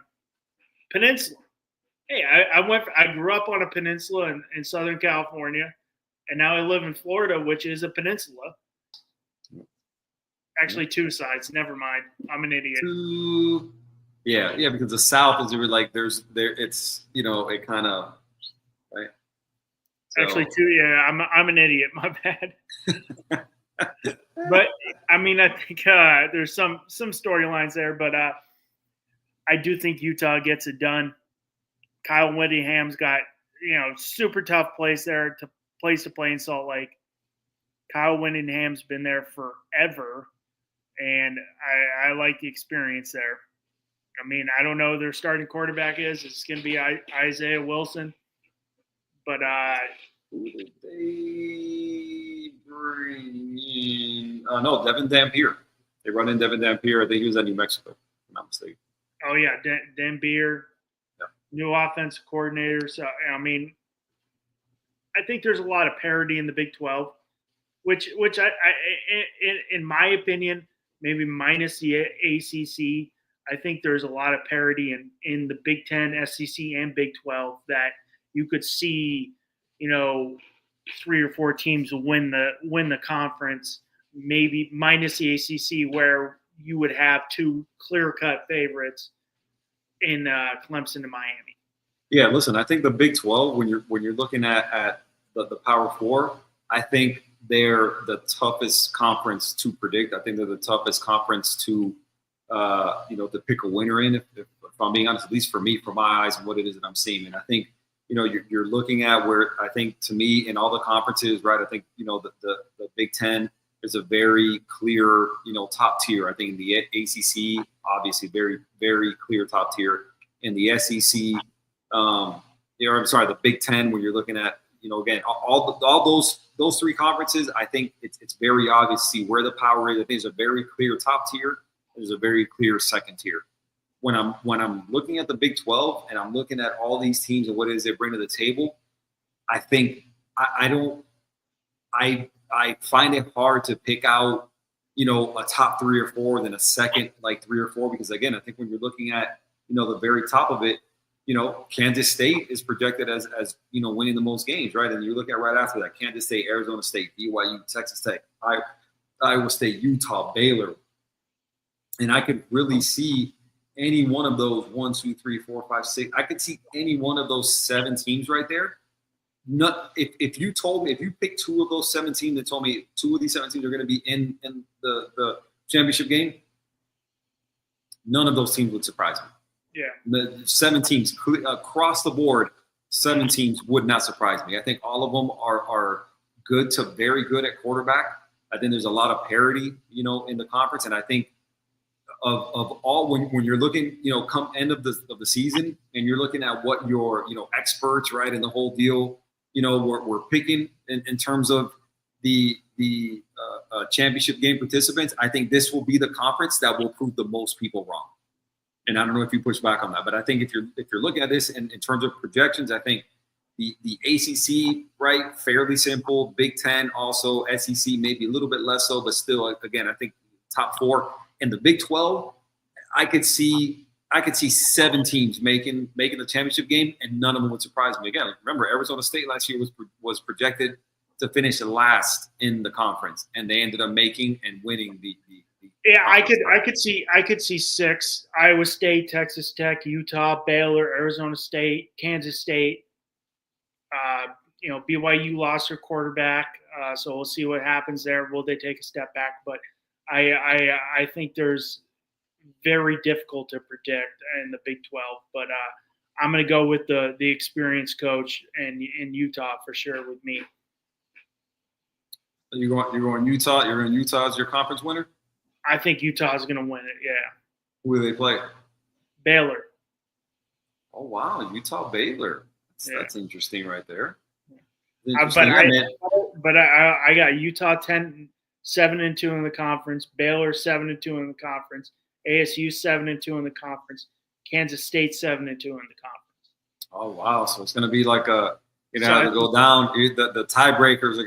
peninsula. Hey, I grew up on a peninsula in Southern California, and now I live in Florida, which is a peninsula. Actually, two sides. Never mind. I'm an idiot. Yeah, because the South is like it's it kind of right. So. Actually, two. Yeah, I'm an idiot. My bad. But I think there's some storylines there, but I do think Utah gets it done. Kyle Whittingham's got super tough place there to play in Salt Lake. Kyle Whittingham's been there forever, and I like the experience there. I don't know who their starting quarterback is. It's going to be Isaiah Wilson, but who did they bring in? No, Devin Dampier. They run in Devin Dampier. I think he was at New Mexico, if I'm not mistaken. Oh yeah, Dampier. New offensive coordinator. So, I think there's a lot of parity in the Big 12, which I in my opinion, maybe minus the ACC, I think there's a lot of parity in the Big 10, SEC, and Big 12 that you could see, 3 or 4 teams win the conference, maybe minus the ACC, where you would have 2 clear-cut favorites in Clemson and Miami. Yeah, listen, I think the Big 12, when you're looking at the Power 4, I think they're the toughest conference to predict. I think they're the toughest conference to to pick a winner in. If I'm being honest, at least for me, from my eyes and what it is that I'm seeing, and I think you're looking at where I think, to me, in all the conferences, right? I think the Big 10 is a very clear top tier. I think in the ACC, obviously very, very clear top tier. In the SEC, the Big 10, when you're looking at again all those 3 conferences, I think it's very obvious to see where the power is. I think there's a very clear top tier. There's a very clear second tier. When I'm looking at the Big 12 and I'm looking at all these teams and what it is they bring to the table, I think I find it hard to pick out, a top 3 or 4 than a second, like 3 or 4, because again, I think when you're looking at, the very top of it, Kansas State is projected as winning the most games, right? And you look at right after that, Kansas State, Arizona State, BYU, Texas Tech, Iowa State, Utah, Baylor. And I could really see any one of those 1, 2, 3, 4, 5, 6. I could see any one of those 7 teams right there. If you told me, if you picked 2 of those 7 teams and told me 2 of these 7 teams are going to be in the championship game, none of those teams would surprise me. Yeah. The 7 teams across the board, 7 teams would not surprise me. I think all of them are good to very good at quarterback. I think there's a lot of parity, in the conference, and I think of all when you're looking, come end of the season, and you're looking at what your experts, right, and the whole deal, we're picking in terms of the championship game participants. I think this will be the conference that will prove the most people wrong. And I don't know if you push back on that, but I think if you're looking at this in terms of projections, I think the ACC, right, fairly simple. Big 10 also, SEC maybe a little bit less so, but still, again, I think top 4. And the Big 12, I could see 7 teams making the championship game, and none of them would surprise me. Again, remember, Arizona State last year was projected to finish last in the conference, and they ended up making and winning the Yeah, I could see 6: Iowa State, Texas Tech, Utah, Baylor, Arizona State, Kansas State. BYU lost their quarterback, so we'll see what happens there. Will they take a step back? But I think there's very difficult to predict in the Big 12. But I'm going to go with the experienced coach in Utah for sure with me. You're going Utah. You're in Utah as your conference winner. I think Utah's going to win it. Yeah. Who do they play? Baylor. Oh wow, Utah Baylor. That's interesting right there. Interesting. But I got Utah 7-2 in the conference, Baylor 7-2 in the conference, ASU 7-2 in the conference, Kansas State 7-2 in the conference. Oh wow, so it's going to be like a to go down. The tiebreakers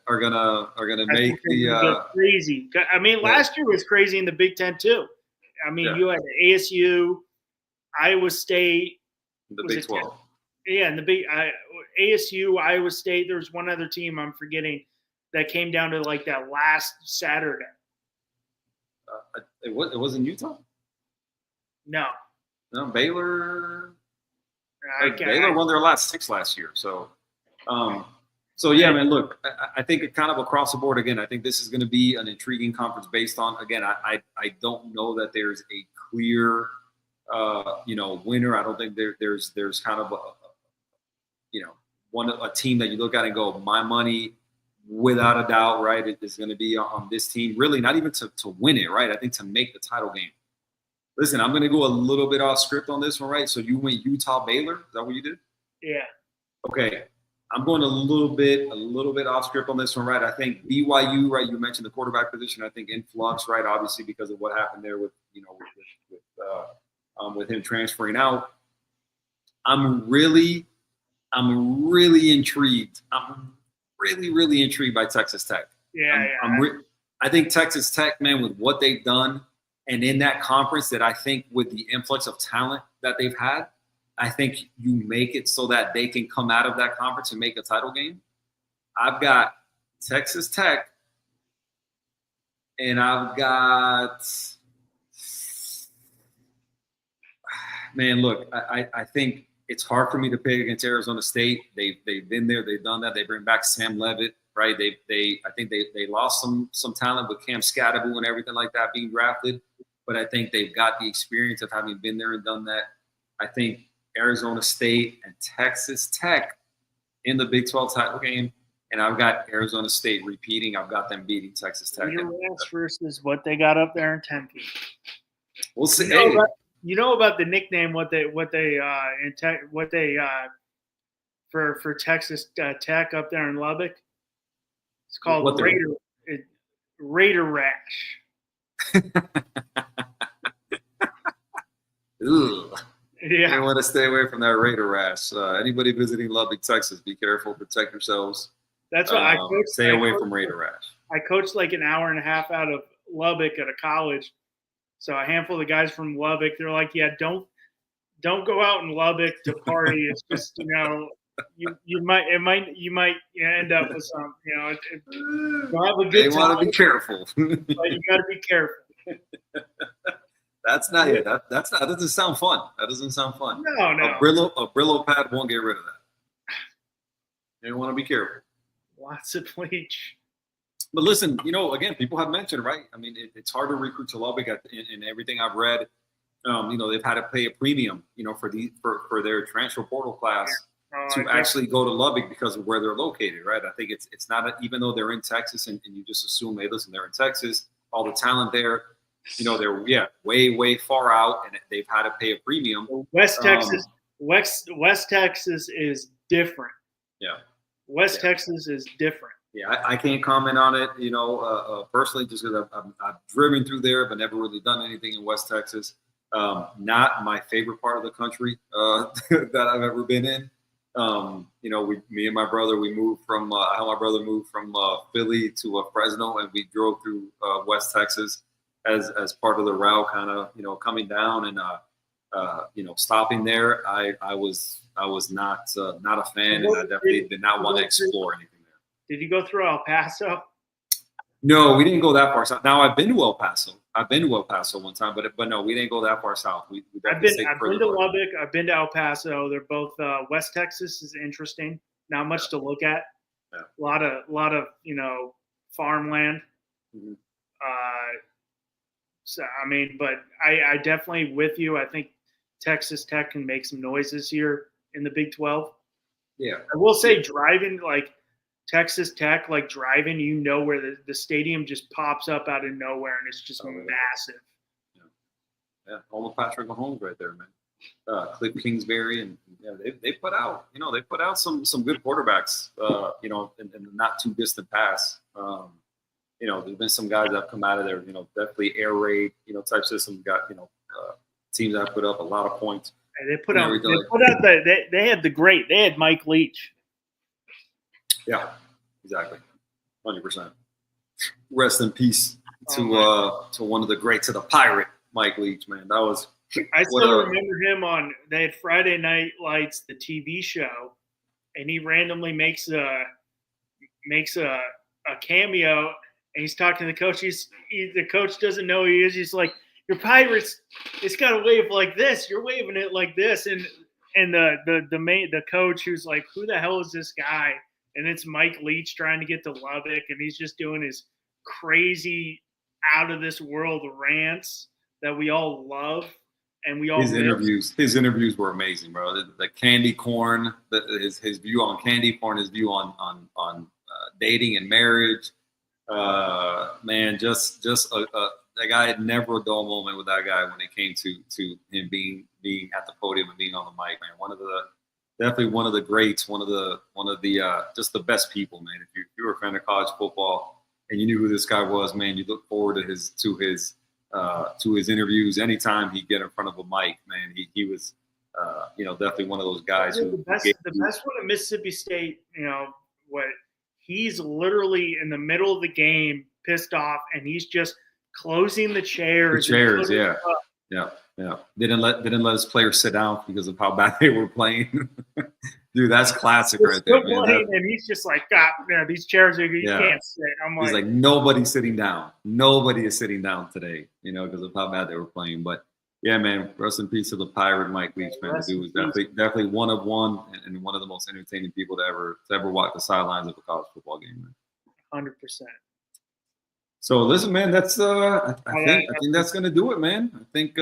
are gonna make the crazy. I mean, last year was crazy in the Big Ten too. I mean, you had ASU, Iowa State. The Big 12. Yeah, and the big ASU, Iowa State. There's one other team I'm forgetting that came down to like that last Saturday. It wasn't Utah. No, Baylor. Baylor won their last 6 last year. So yeah, man. Look, I think it kind of across the board again. I think this is going to be an intriguing conference based on again. I don't know that there's a clear winner. I don't think there's kind of a team that you look at and go, my money, without a doubt, right, it is going to be on this team. Really, not even to win it, right? I think to make the title game. Listen, I'm going to go a little bit off script on this one, right? So you went Utah Baylor. Is that what you did? Yeah. Okay. I'm going a little bit off script on this one, right? I think BYU, right? You mentioned the quarterback position. I think in flux, right? Obviously because of what happened there with with him transferring out. I'm really intrigued. I'm really intrigued by Texas Tech. Yeah, I think Texas Tech, man, with what they've done and in that conference, that I think with the influx of talent that they've had, I think you make it so that they can come out of that conference and make a title game. I've got Texas Tech, and I've got – man, look, I think it's hard for me to pick against Arizona State. They've been there. They've done that. They bring back Sam Levitt, right? I think they lost some talent with Cam Scatteraboo and everything like that being drafted, but I think they've got the experience of having been there and done that. I think Arizona State and Texas Tech in the Big 12 title game, and I've got Arizona State repeating. I've got them beating Texas Tech. Versus what they got up there in Tempe. We'll see. You know about the nickname? What they for Texas Tech up there in Lubbock? It's called Raider Rash. Ugh. Yeah, you want to stay away from that Raider rash. Anybody visiting Lubbock, Texas, be careful, protect yourselves. That's what I coached. Stay away from Raider rash. I coached like an hour and a half out of Lubbock at a college. So a handful of the guys from Lubbock, they're like, "Yeah, don't go out in Lubbock to party. It's just you might end up with some you'll have a good time. You want to be careful, but you got to be careful." That's not it. That doesn't sound fun. That doesn't sound fun. No. A Brillo pad won't get rid of that. You want to be careful. Lots of bleach. But listen, again, people have mentioned, right? I mean, it's hard to recruit to Lubbock. In everything I've read, they've had to pay a premium, for their transfer portal class to actually go to Lubbock because of where they're located, right? I think it's not even though they're in Texas and you just assume, hey, listen, they're in Texas, all the talent there. They're way far out, and they've had to pay a premium. West Texas is different. Yeah, Texas is different. Yeah, I can't comment on it. Personally, just because I've driven through there, but never really done anything in West Texas. Not my favorite part of the country that I've ever been in. Me and my brother, we moved from. I helped my brother move from Philly to Fresno, and we drove through West Texas. As part of the route, kind of coming down and stopping there, I was not a fan, and I definitely did not want to explore anything there. Did you go through El Paso? No, we didn't go that far south. Now I've been to El Paso. One time, but no, we didn't go that far south. I've been to Lubbock. I've been to El Paso. They're both West Texas is interesting. Not much to look at. Yeah. A lot of farmland. Mm-hmm. So, but I definitely with you. I think Texas Tech can make some noise this year in the Big 12. Yeah. I will say driving Texas Tech, like driving, where the stadium just pops up out of nowhere and it's just massive. Yeah, almost Patrick Mahomes right there, man. Cliff Kingsbury, and they put out, some good quarterbacks, in the not too distant past. There's been some guys that have come out of there, definitely air raid, type system. Got, teams that put up a lot of points. And they had Mike Leach. Yeah, exactly. 100%. Rest in peace to one of the greats of the Pirate, Mike Leach, man. That was. I still remember him they had Friday Night Lights, the TV show, and he randomly makes a cameo, and he's talking to the coach. The coach doesn't know who he is. He's like, "Your Pirates, it's got to wave like this. You're waving it like this." And the coach, who's like, "Who the hell is this guy?" And it's Mike Leach trying to get to Lubbock, and he's just doing his crazy, out of this world rants that we all love. And we all his interviews were amazing, bro. The candy corn, his view on candy corn, his view on dating and marriage. Man, just that guy had never a dull moment with that guy when it came to him being at the podium and being on the mic, man. Definitely one of the greats, one of the just the best people, man. If you were a fan of college football and you knew who this guy was, man, you look forward to his interviews. Anytime he'd get in front of a mic, man, he was, definitely one of those guys. The best one at Mississippi State, he's literally in the middle of the game, pissed off, and he's just closing the chairs. Yeah. They didn't let his players sit down because of how bad they were playing. Dude, that's classic right there, man. And he's just like, God, man, these chairs you can't sit. He's like, nobody's sitting down. Nobody is sitting down today, because of how bad they were playing. But yeah, man, rest in peace to the Pirate Mike Leach, man. The dude was definitely one of one and one of the most entertaining people to ever walk the sidelines of a college football game, man. 100%. So listen, man, that's I think that's gonna do it, man. I think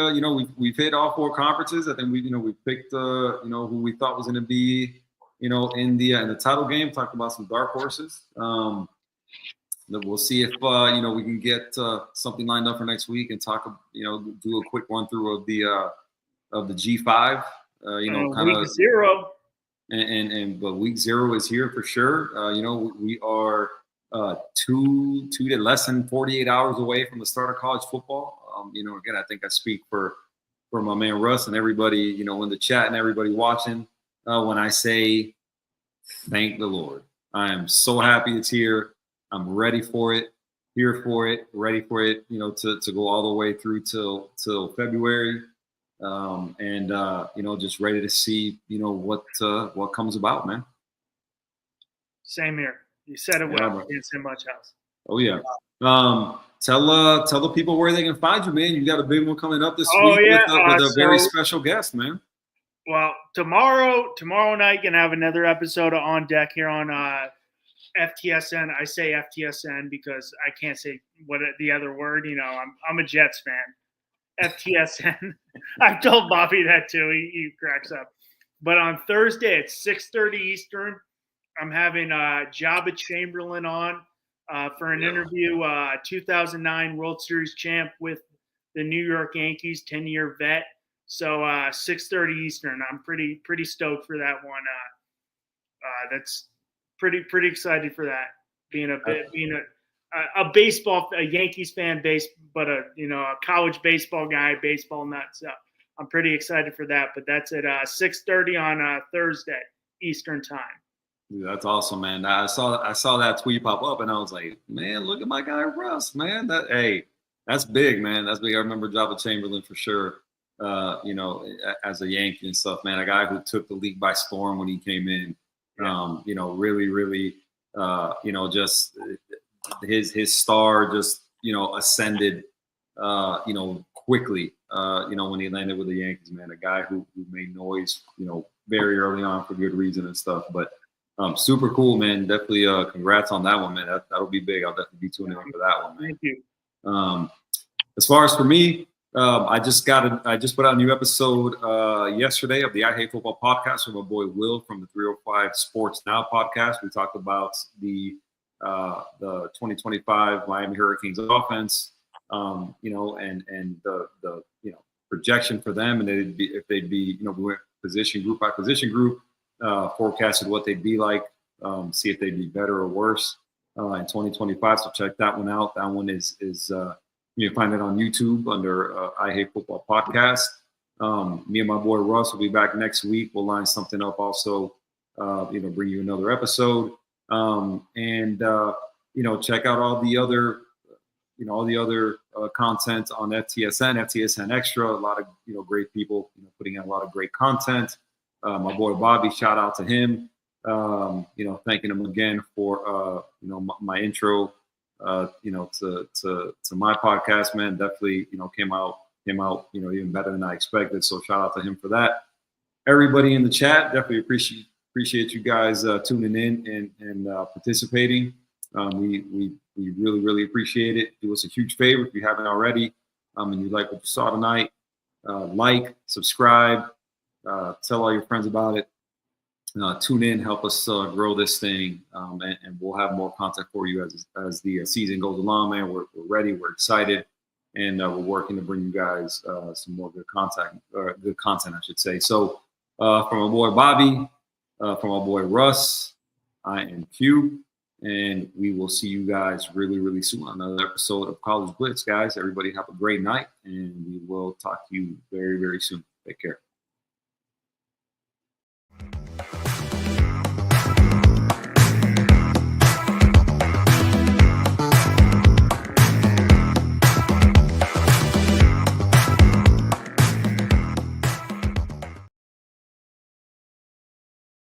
we've hit all 4 conferences. I think we picked who we thought was gonna be in the title game. Talked about some dark horses. We'll see if we can get something lined up for next week and talk. Do a quick run through of the G5. Week 0. But week 0 is here for sure. We are. Two to less than 48 hours away from the start of college football. Again, I think I speak for my man Russ and everybody, in the chat and everybody watching. When I say, thank the Lord, I am so happy it's here. I'm ready for it, here for it, ready for it. To go all the way through till February, just ready to see, what comes about, man. Same here. You said it well. Can't say much else. Oh yeah. Tell the people where they can find you, man. You got a big one coming up this week with a very special guest, man. Well, tomorrow night gonna have another episode of On Deck here on FTSN. I say FTSN because I can't say what the other word. I'm a Jets fan. FTSN. I've told Bobby that too. He cracks up. But on Thursday at 6:30 Eastern. I'm having Jabba Chamberlain on for an interview, 2009 World Series champ with the New York Yankees, 10-year vet. So 6:30 Eastern. I'm pretty stoked for that one. That's pretty excited for that. Being a Yankees fan, but a college baseball guy, baseball nut. So I'm pretty excited for that. But that's at 6:30 on Thursday Eastern time. Dude, that's awesome, man. I saw that tweet pop up, and I was like, man, look at my guy Russ, man. That's big, man. That's big. I remember Jabba Chamberlain for sure. As a Yankee and stuff, man. A guy who took the league by storm when he came in. Really, just his star just ascended, quickly. When he landed with the Yankees, man. A guy who made noise, very early on for good reason and stuff, but. Super cool, man. Definitely congrats on that one, man. That'll be big. I'll definitely be tuning in for that one, man. Thank you. As far as for me, I just put out a new episode yesterday of the I Hate Football podcast with my boy Will from the 305 Sports Now podcast. We talked about the 2025 Miami Hurricanes offense, and the projection for them, and if they'd be, we went position group by position group, forecasted what they'd be like, see if they'd be better or worse in 2025. So check that one out. That one is you can find it on YouTube under I Hate Football Podcast. Me and my boy Russ will be back next week. We'll line something up also, bring you another episode. Check out all the other, content on FTSN Extra. A lot of, great people, putting out a lot of great content. My boy Bobby, shout out to him. Thanking him again for, my intro, to my podcast, man. Definitely, came out, even better than I expected. So shout out to him for that. Everybody in the chat, definitely appreciate you guys tuning in and participating. We really, really appreciate it. Do us a huge favor if you haven't already, and you like what you saw tonight. Like, subscribe, tell all your friends about it. Tune in, help us grow this thing, and we'll have more content for you as the season goes along, man. We're ready, we're excited, and we're working to bring you guys some more good content, I should say. So from my boy Bobby, from my boy Russ, I am Q, and we will see you guys really, really soon on another episode of College Blitz, guys. Everybody have a great night, and we will talk to you very, very soon. Take care.